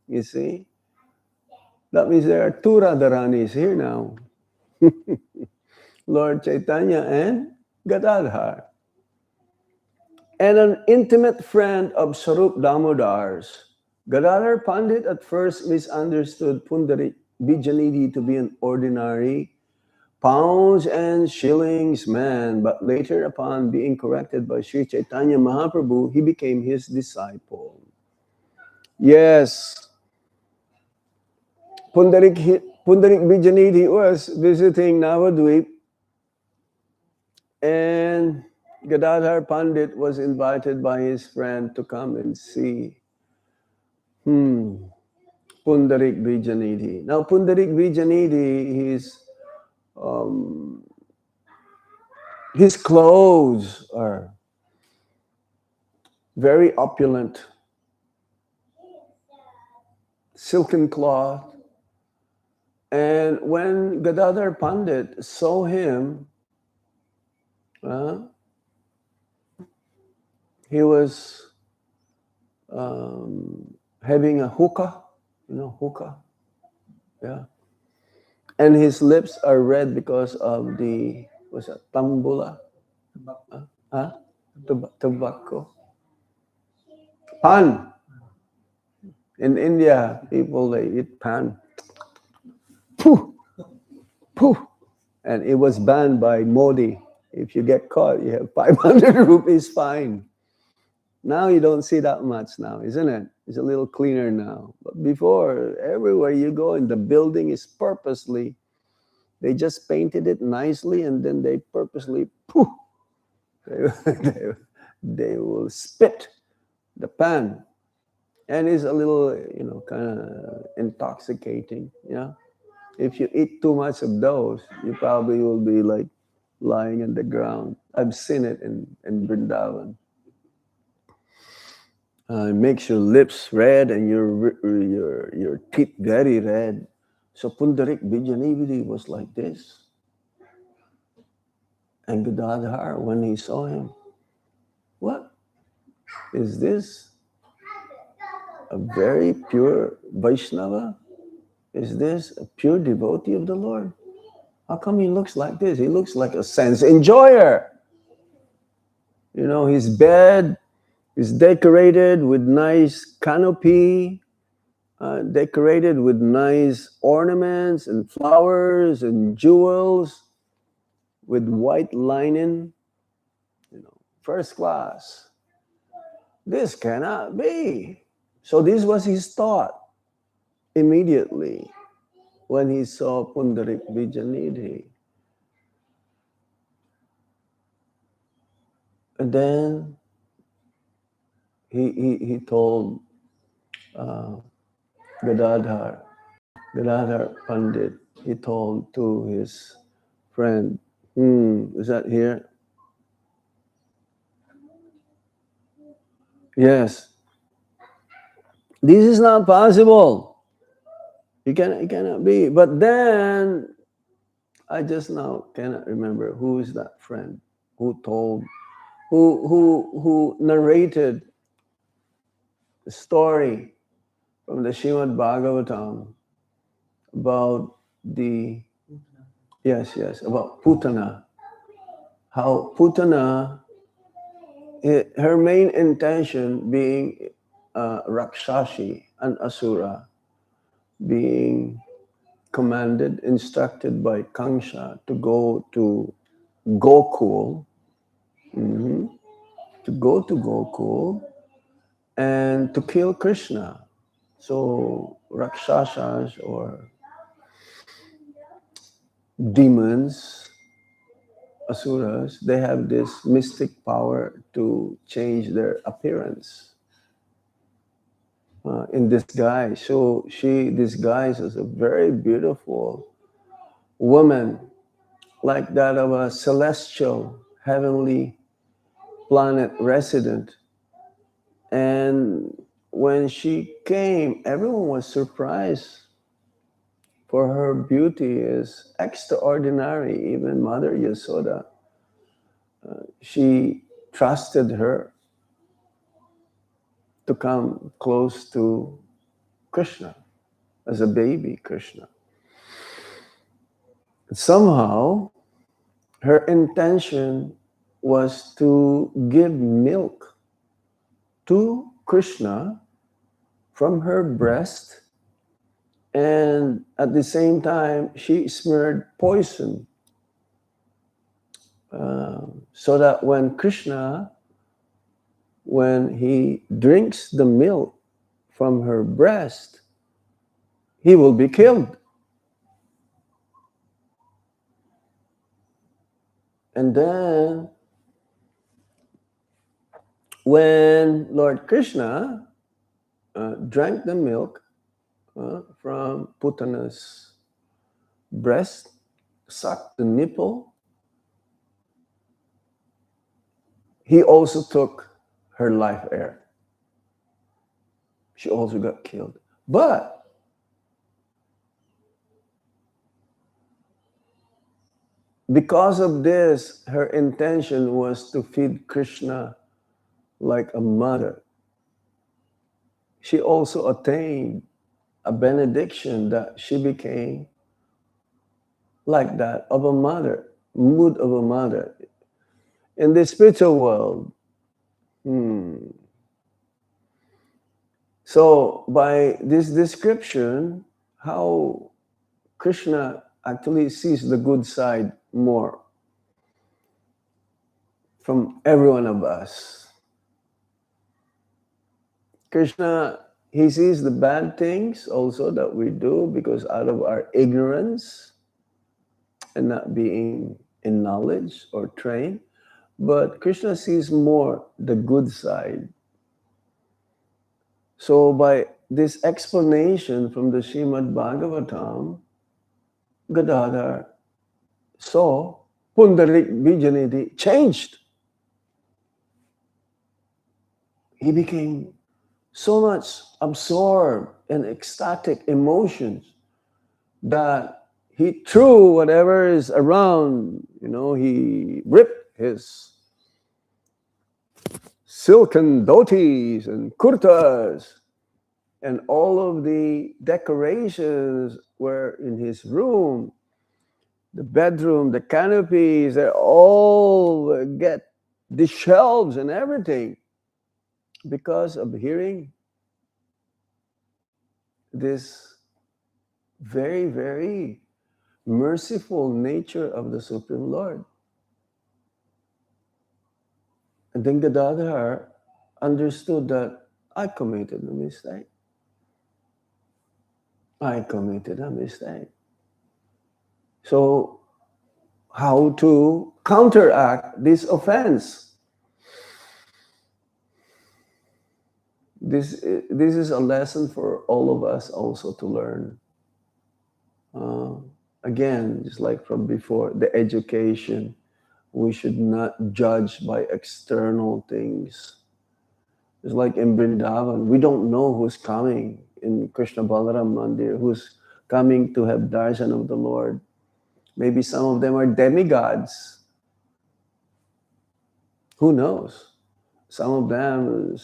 You see? That means there are two Radharanis here now. Lord Chaitanya and Gadadhar. And an intimate friend of Sarup Damodar's. Gadadhar Pandit at first misunderstood Pundarik Vijayanidhi to be an ordinary pounds and shillings man, but later upon being corrected by Sri Chaitanya Mahaprabhu, he became his disciple. Yes, Pundarik Vijayanidhi was visiting Navadvip, and Gadadhar Pandit was invited by his friend to come and see Pundarik Vijayanidhi. Now, Pundarik Vijayanidhi, his clothes are very opulent. Silken cloth. And when Gadadhar Pandit saw him, he was having a hookah, hookah. Yeah. And his lips are red because of the, what's that, tambula? Tobacco. Pan. In India, people, they eat pan. Pooh! Pooh! And it was banned by Modi. If you get caught, you have 500 rupees fine. Now you don't see that much now, isn't it? It's a little cleaner now. But before, everywhere you go, and the building is purposely, they just painted it nicely, and then they purposely, pooh! They will spit the pan. And it's a little, kind of intoxicating, If you eat too much of those, you probably will be like lying on the ground. I've seen it in Vrindavan. It makes your lips red and your teeth very red. So Pundarik Vijayanidhi was like this. And Gadadhar, when he saw him, what? Is this a very pure Vaishnava? Is this a pure devotee of the Lord? How come he looks like this? He looks like a sense enjoyer. His bed is decorated with nice canopy, decorated with nice ornaments and flowers and jewels, with white linen, first class. This cannot be. So this was his thought immediately when he saw Pundarik Vijayanidhi. And then he told Gadadhar Pandit, he told to his friend, is that here? Yes. This is not possible. It cannot be. But then I just now cannot remember who is that friend who told, who narrated the story from the Srimad Bhagavatam about the, Putana. yes, about Putana. How Putana, her main intention being Rakshashi, an Asura, being commanded, instructed by Kangsha to go to Gokul, mhm, to go to Gokul and to kill Krishna. So Rakshasas or demons, asuras, they have this mystic power to change their appearance in disguise. So she disguised as a very beautiful woman, like that of a celestial, heavenly planet resident. And when she came, everyone was surprised, for her beauty is extraordinary. Even Mother Yasoda, she trusted her to come close to Krishna as a baby Krishna. Somehow, her intention was to give milk to Krishna from her breast, and at the same time, she smeared poison so that when he drinks the milk from her breast, he will be killed. And then, when Lord Krishna drank the milk from Putana's breast, sucked the nipple, he also took her life air. She also got killed. But because of this, her intention was to feed Krishna like a mother. She also attained a benediction that she became like that of a mother, mood of a mother. In the spiritual world, so by this description, how Krishna actually sees the good side more from every one of us. Krishna, he sees the bad things also that we do because out of our ignorance and not being in knowledge or trained. But Krishna sees more the good side. So by this explanation from the Srimad Bhagavatam, Gadadhar saw Pundarik Vijayanidhi changed. He became so much absorbed in ecstatic emotions that he threw whatever is around. He ripped his silken dhotis and kurtas, and all of the decorations were in his room. The bedroom, the canopies, they all get the shelves and everything because of hearing this very, very merciful nature of the Supreme Lord. And then Gadadhar understood that I committed a mistake. I committed a mistake. So, how to counteract this offense? This is a lesson for all of us also to learn. Again, just like from before, the education, we should not judge by external things. It's like in Vrindavan, we don't know who's coming in Krishna Balaram Mandir, who's coming to have darshan of the Lord. Maybe some of them are demigods. Who knows? Some of them,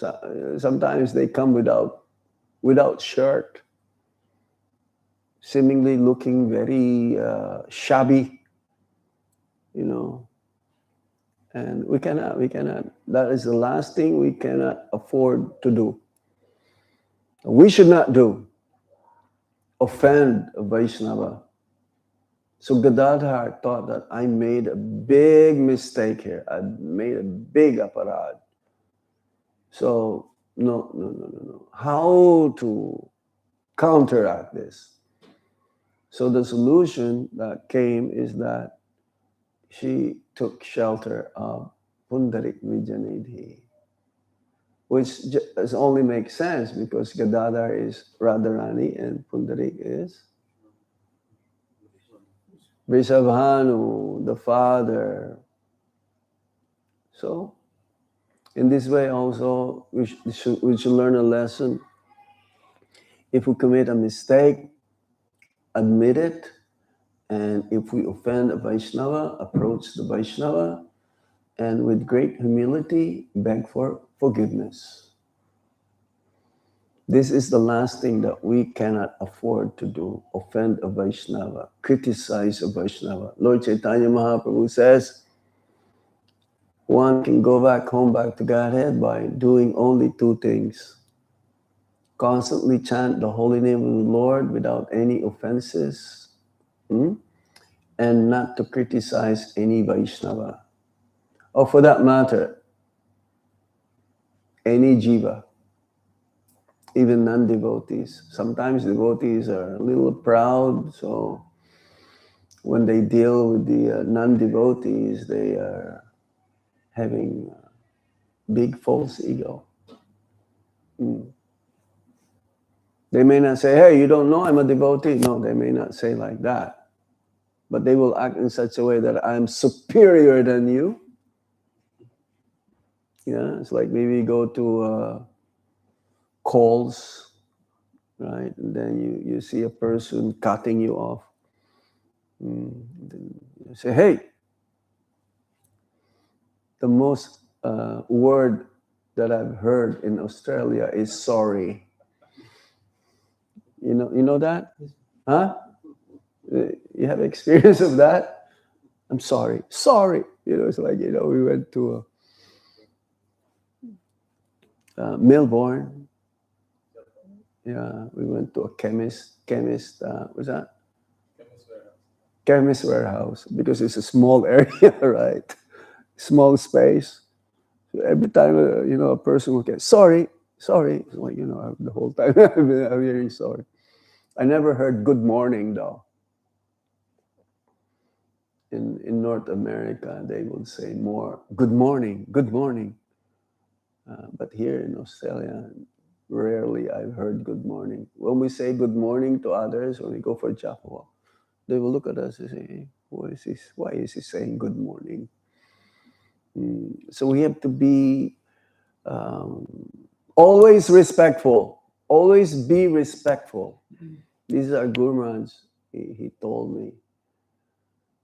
sometimes they come without shirt, seemingly looking very shabby, you know. And we cannot, that is the last thing we cannot afford to do. We should not do, offend a Vaishnava. So Gadadhar thought that I made a big mistake here. I made a big aparad. So, no. How to counteract this? So the solution that came is that she took shelter of Pundarik Vijanidhi, which only makes sense because Gadadhar is Radharani and Pundarik is Vrishabhanu, the father. So, in this way also, we should learn a lesson. If we commit a mistake, admit it, and if we offend a Vaishnava, approach the Vaishnava, and with great humility, beg for forgiveness. This is the last thing that we cannot afford to do, offend a Vaishnava, criticize a Vaishnava. Lord Chaitanya Mahaprabhu says, one can go back to Godhead by doing only two things. Constantly chant the holy name of the Lord without any offenses, and not to criticize any Vaishnava. Or for that matter, any jiva, even non-devotees. Sometimes devotees are a little proud, so when they deal with the non-devotees, they are having big false ego. They may not say, hey, you don't know I'm a devotee. No, they may not say like that. But they will act in such a way that I'm superior than you. Yeah, it's like maybe you go to calls, right? And then you see a person cutting you off. Then you say, hey, the most word that I've heard in Australia is sorry. You know that? Huh? You have experience of that? I'm sorry. Sorry. It's like, we went to Melbourne. Yeah, we went to a chemist, what's that? Chemist warehouse, because it's a small area, right? Small space. So every time, a person will get, sorry. It's like, the whole time I'm very sorry. I never heard good morning, though. In North America, they would say more, good morning. But here in Australia, rarely I've heard good morning. When we say good morning to others, when we go for japa walk, they will look at us and say, hey, why is he saying good morning? So we have to be always respectful. Always be respectful. These are Guru Maharaj, he told me.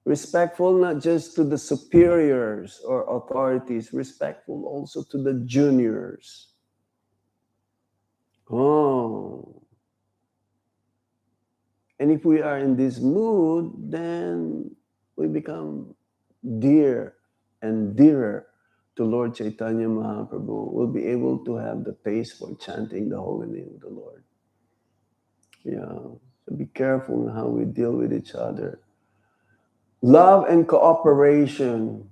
Respectful not just to the superiors or authorities, respectful also to the juniors. And if we are in this mood, then we become dear and dearer to Lord Chaitanya Mahaprabhu. We'll be able to have the taste for chanting the holy name of the Lord. Yeah, so be careful in how we deal with each other. Love and cooperation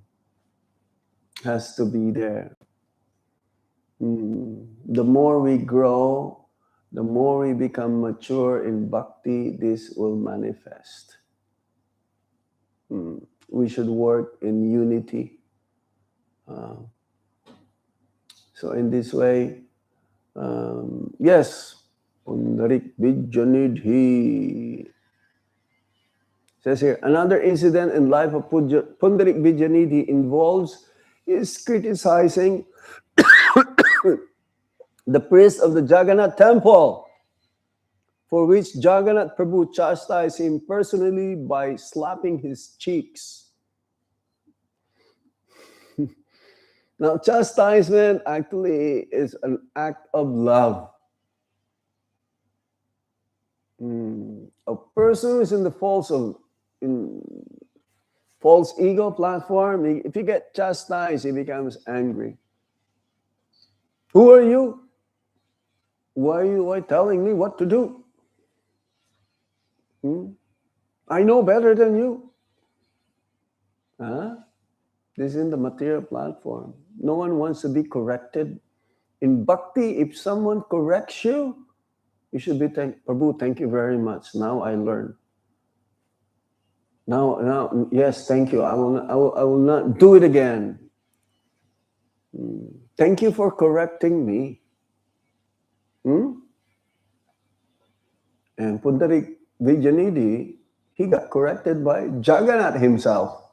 has to be there. The more we grow, the more we become mature in bhakti, this will manifest. We should work in unity. So in this way, yes, Pundarik Vijanidhi. Says here, another incident in life of Pundarik Vijanidhi involves is criticizing the priest of the Jagannath temple for which Jagannath Prabhu chastised him personally by slapping his cheeks. Now, chastisement actually is an act of love. A person who is in the false ego platform, if he gets chastised, he becomes angry. Who are you? Why are you telling me what to do? I know better than you. This is in the material platform. No one wants to be corrected. In bhakti, if someone corrects you, you should be Prabhu, thank you very much. Now I learn. Now, yes, thank you. I will not do it again. Thank you for correcting me. And Pundarik Vijayanidhi, he got corrected by Jagannath himself.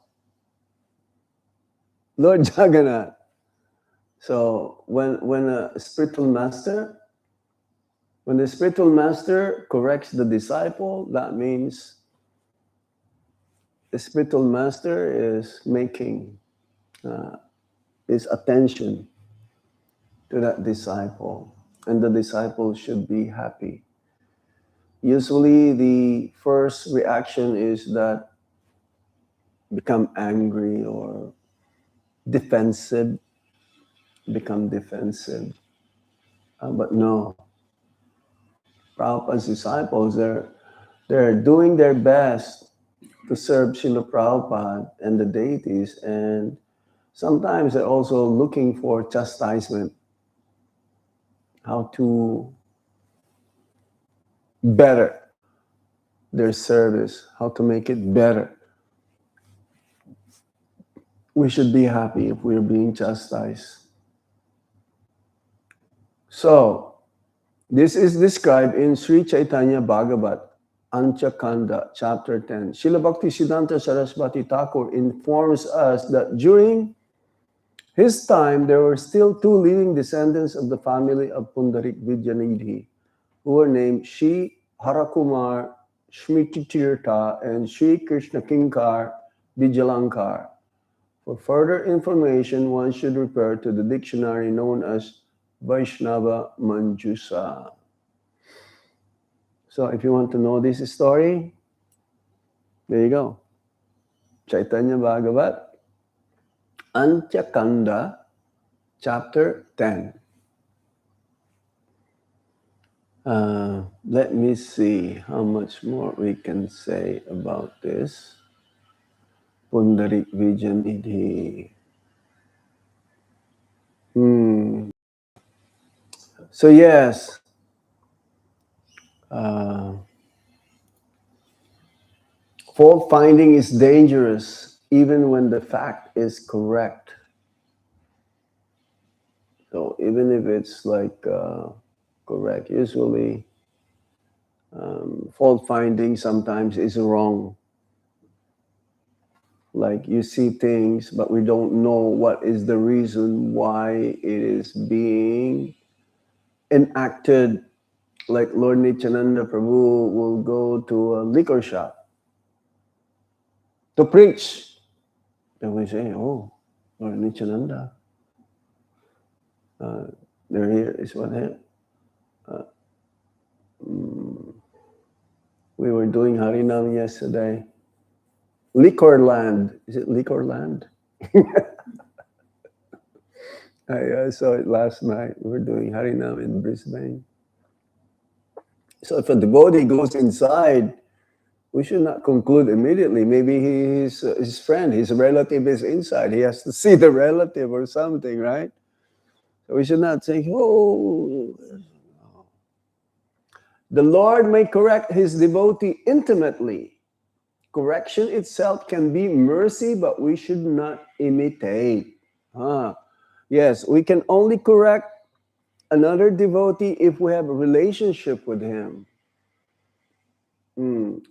Lord Jagannath. So when a spiritual master, when the spiritual master corrects the disciple, that means the spiritual master is making his attention to that disciple, and the disciple should be happy. Usually the first reaction is that become angry or defensive, become defensive. But no, Prabhupada's disciples, they're doing their best to serve Srila Prabhupada and the deities, and sometimes they're also looking for chastisement, how to better their service, how to make it better. We should be happy if we're being chastised. So, this is described in Sri Chaitanya Bhagavat, Anchakanda, chapter 10. Srila Bhakti Siddhanta Saraswati Thakur informs us that during his time, there were still two living descendants of the family of Pundarik Vijayanidhi, who were named Shri Harakumar Shmititirtha and Shri Krishna Kinkar Vijalankar. For further information, one should refer to the dictionary known as Vaishnava Manjusa. So if you want to know this story, there you go. Chaitanya Bhagavat, Antyakanda, chapter 10. Let me see how much more we can say about this. Pundarik Vijayanidhi. So yes, fault finding is dangerous even when the fact is correct. So even if it's like correct, usually fault finding sometimes is wrong. Like you see things, but we don't know what is the reason why it is being enacted. Like Lord Nityananda Prabhu will go to a liquor shop to preach. Then we say, oh, Lord Nityananda, they're here, is what happened. We were doing Harinam yesterday. Liquorland. Is it Liquorland? I saw it last night. We were doing Harinam in Brisbane. So if a devotee goes inside, we should not conclude immediately. Maybe his friend, his relative is inside. He has to see the relative or something, right? So we should not say, oh. The Lord may correct his devotee intimately. Correction itself can be mercy, but we should not imitate. Yes, we can only correct another devotee if we have a relationship with him.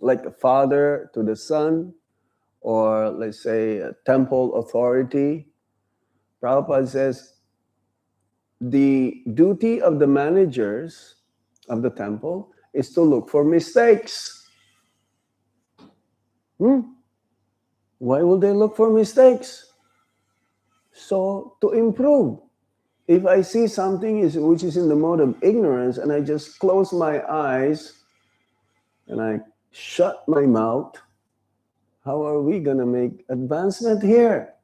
Like a father to the son, or let's say a temple authority. Prabhupada says, the duty of the managers of the temple is to look for mistakes. Why will they look for mistakes? So, to improve. If I see something which is in the mode of ignorance and I just close my eyes and I shut my mouth, how are we going to make advancement here?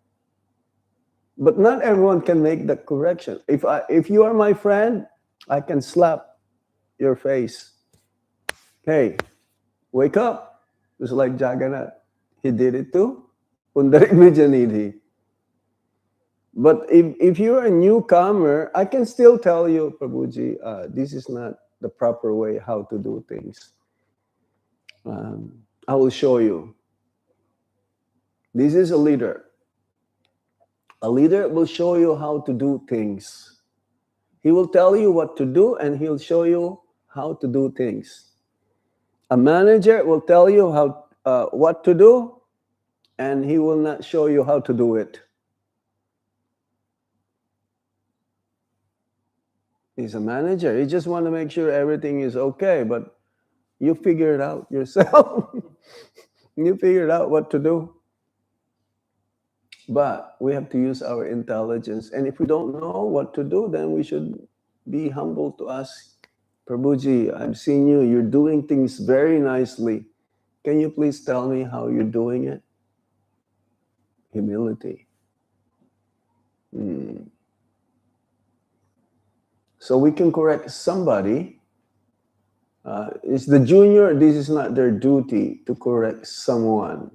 But not everyone can make that correction. If you are my friend, I can slap your face. Hey, wake up. Just like Jagannath. He did it too. Pundarik Vijayanidhi. But if you're a newcomer, I can still tell you, Prabhuji, this is not the proper way how to do things. I will show you. This is a leader. A leader will show you how to do things. He will tell you what to do and he'll show you how to do things. A manager will tell you what to do and he will not show you how to do it. He's a manager. He just wants to make sure everything is okay, but you figure it out yourself. You figure out what to do. But we have to use our intelligence. And if we don't know what to do, then we should be humble to ask, Prabhuji, I've seen you. You're doing things very nicely. Can you please tell me how you're doing it? Humility. So we can correct somebody. It's the junior, this is not their duty to correct someone.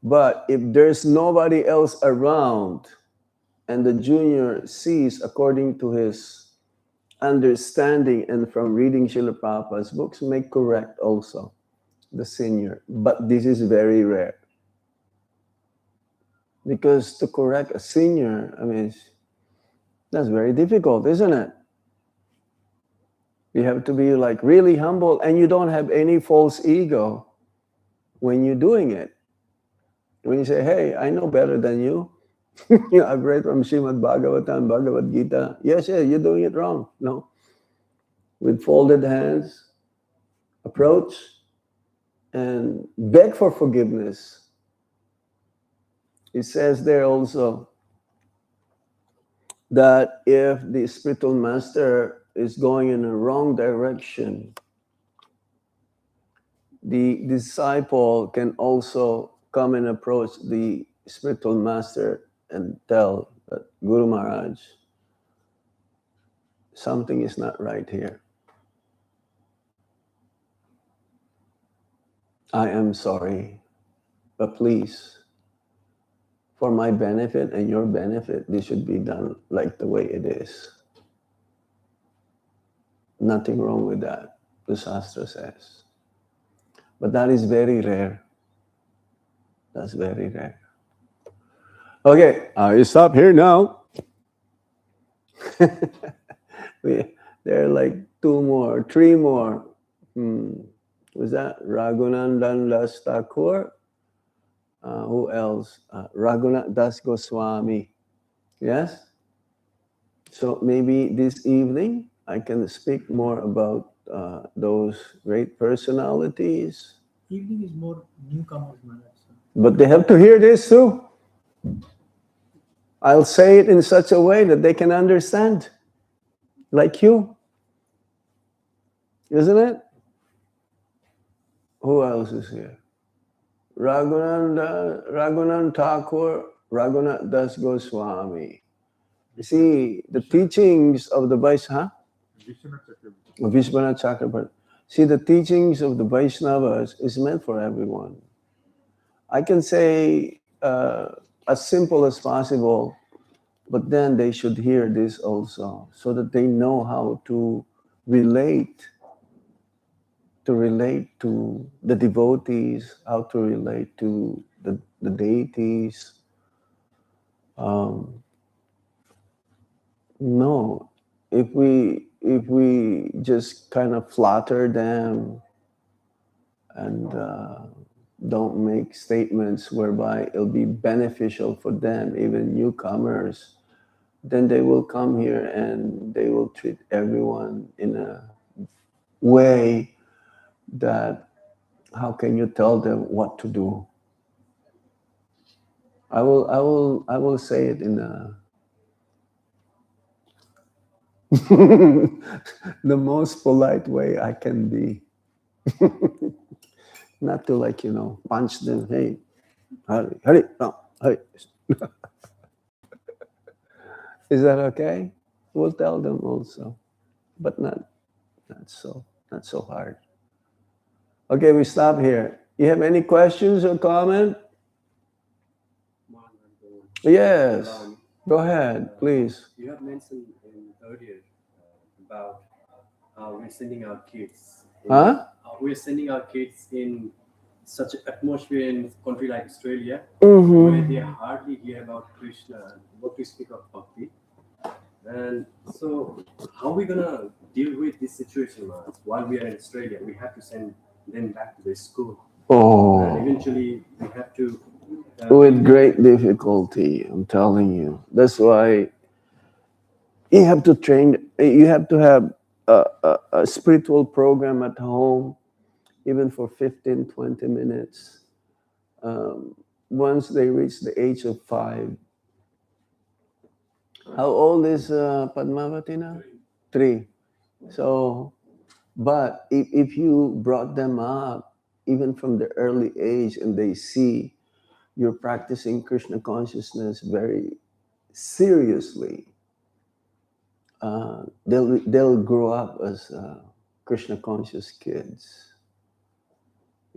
But if there's nobody else around and the junior sees according to his understanding and from reading Srila Prabhupada's books, may correct also the senior. But this is very rare. Because to correct a senior, that's very difficult, isn't it? You have to be like really humble and you don't have any false ego when you're doing it. When you say, hey, I know better than you. I've read from Srimad Bhagavatam, Bhagavad Gita. Yes, you're doing it wrong. No. With folded hands, approach and beg for forgiveness. It says there also that if the spiritual master is going in a wrong direction, the disciple can also come and approach the spiritual master and tell that Guru Maharaj, something is not right here. I am sorry, but please, for my benefit and your benefit, this should be done like the way it is. Nothing wrong with that, the Shastra says. But that is very rare. That's very rare. Okay, I stop here now. There are like 3 more. Was that Raghunandan Das Thakur? Who else? Raghunath Das Goswami. Yes? So maybe this evening I can speak more about those great personalities. Evening is more newcomers, Maharaj. But they have to hear this too. I'll say it in such a way that they can understand. Like you. Isn't it? Who else is here? Raghunath Thakur, Raghunath Das Goswami. You see, the teachings of the Vaishnavas, Vishwanath Chakrabarti. See, the teachings of the Vaishnavas is meant for everyone. I can say as simple as possible, but then they should hear this also, so that they know how to relate to the devotees, how to relate to the deities. No, if we just kind of flatter them and don't make statements whereby it'll be beneficial for them, even newcomers, then they will come here and they will treat everyone in a way that how can you tell them what to do? I will say it in the most polite way I can be. Not to punch them. Hey, hurry, hurry, no, hurry. Is that okay? We'll tell them also, but not so hard. Okay, we stop here. You have any questions or comment? Yes. Go ahead, please. You have mentioned earlier about we're sending our kids. We're sending our kids in such an atmosphere in a country like Australia, where they hardly hear about Krishna and what to speak of bhakti. And so, how are we gonna deal with this situation, Maharaj? While we are in Australia, we have to send them back to the school. And eventually, we have to. With great difficulty, I'm telling you. That's why you have to train. You have to have a spiritual program at home, even for 15, 20 minutes. Once they reach the age of 5. How old is Padmavati now? 3. So, but if you brought them up, even from the early age, and they see you're practicing Krishna consciousness very seriously, they'll grow up as Krishna conscious kids.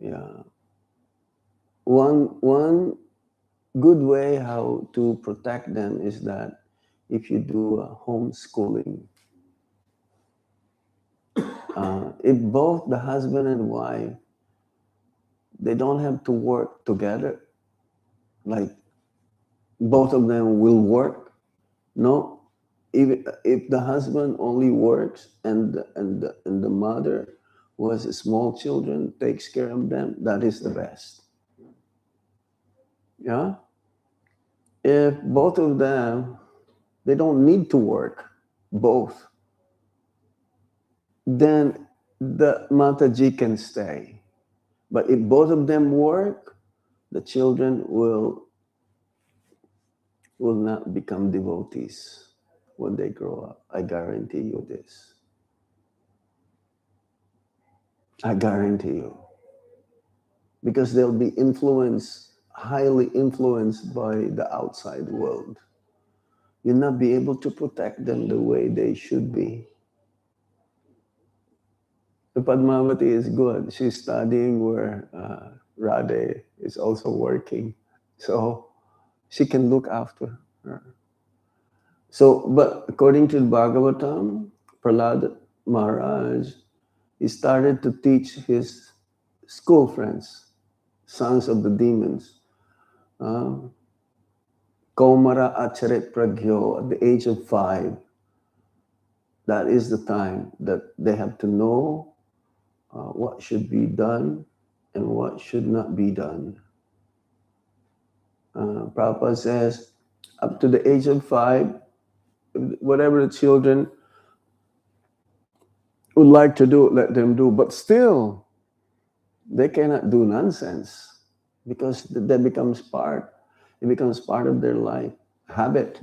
Yeah. One good way how to protect them is that if you do homeschooling, if both the husband and wife, they don't have to work together, like both of them will work. No, if the husband only works and the mother who has small children takes care of them, that is the best. Yeah. If both of them, they don't need to work, both, then the Mataji can stay. But if both of them work, the children will not become devotees when they grow up. I guarantee you this. I guarantee you. Because they'll be highly influenced by the outside world. You'll not be able to protect them the way they should be. The Padmavati is good. She's studying where Radhe is also working. So she can look after her. So, but according to Bhagavatam, Prahlad Maharaj, he started to teach his school friends, sons of the demons, Kaumara Acharet Pragyo, at the age of 5. That is the time that they have to know what should be done and what should not be done. Prabhupada says, up to the age of 5, whatever the children would like to do, let them do. But still, they cannot do nonsense because that becomes part. It becomes part of their life. Habit.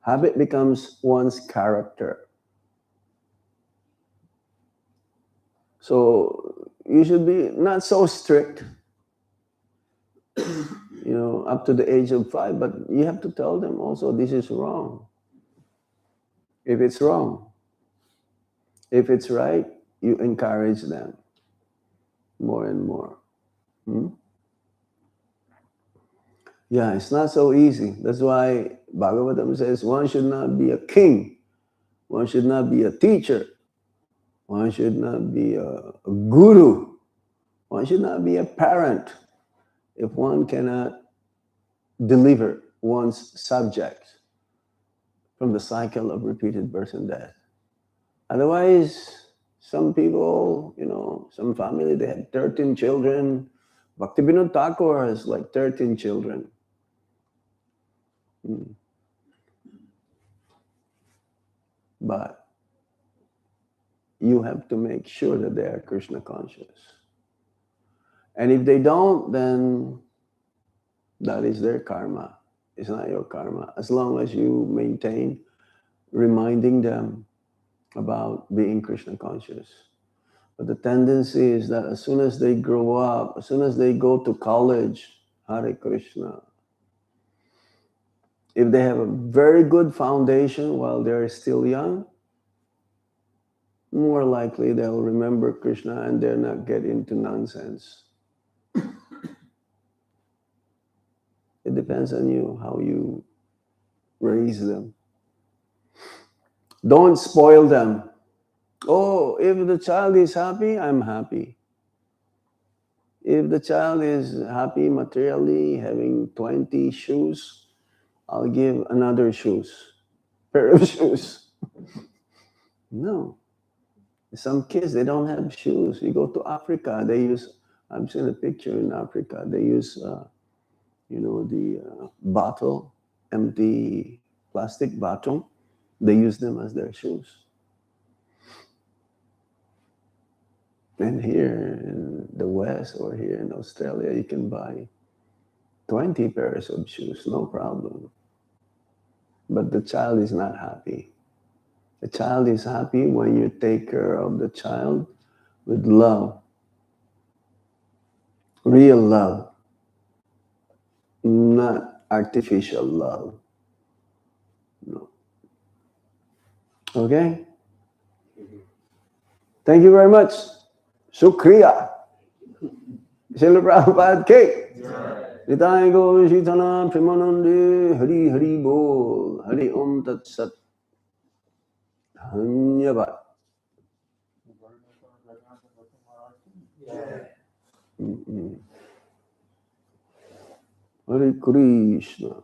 Habit becomes one's character. So you should be not so strict, up to the age of 5, but you have to tell them also this is wrong. If it's wrong. If it's right, you encourage them more and more. Yeah, it's not so easy. That's why Bhagavatam says one should not be a king. One should not be a teacher. One should not be a guru. One should not be a parent if one cannot deliver one's subject from the cycle of repeated birth and death. Otherwise, some people, some family, they have 13 children. Bhaktivinoda Thakur has like 13 children. But you have to make sure that they are Krishna conscious. And if they don't, then that is their karma. It's not your karma. As long as you maintain reminding them about being Krishna conscious. But the tendency is that as soon as they grow up, as soon as they go to college, Hare Krishna, if they have a very good foundation while they're still young, more likely they'll remember Krishna and they'll not get into nonsense. It depends on you, how you raise them. Don't spoil them. Oh, if the child is happy, I'm happy. If the child is happy materially, having 20 shoes, I'll give another pair of shoes. No. Some kids, they don't have shoes. You go to Africa, they use, I've seen a picture in Africa, they use, the bottle, empty plastic bottle, they use them as their shoes. And here in the West or here in Australia, you can buy 20 pairs of shoes, no problem. But the child is not happy. The child is happy when you take care of the child with love, real love, not artificial love. No. Okay? Thank you very much. Shukriya. Srila Prabhupada K. Nitai Gaur Shitana Premanande Hari Hari Bol Hari Om Tat Sat. Dhanyavad. Hare Krishna.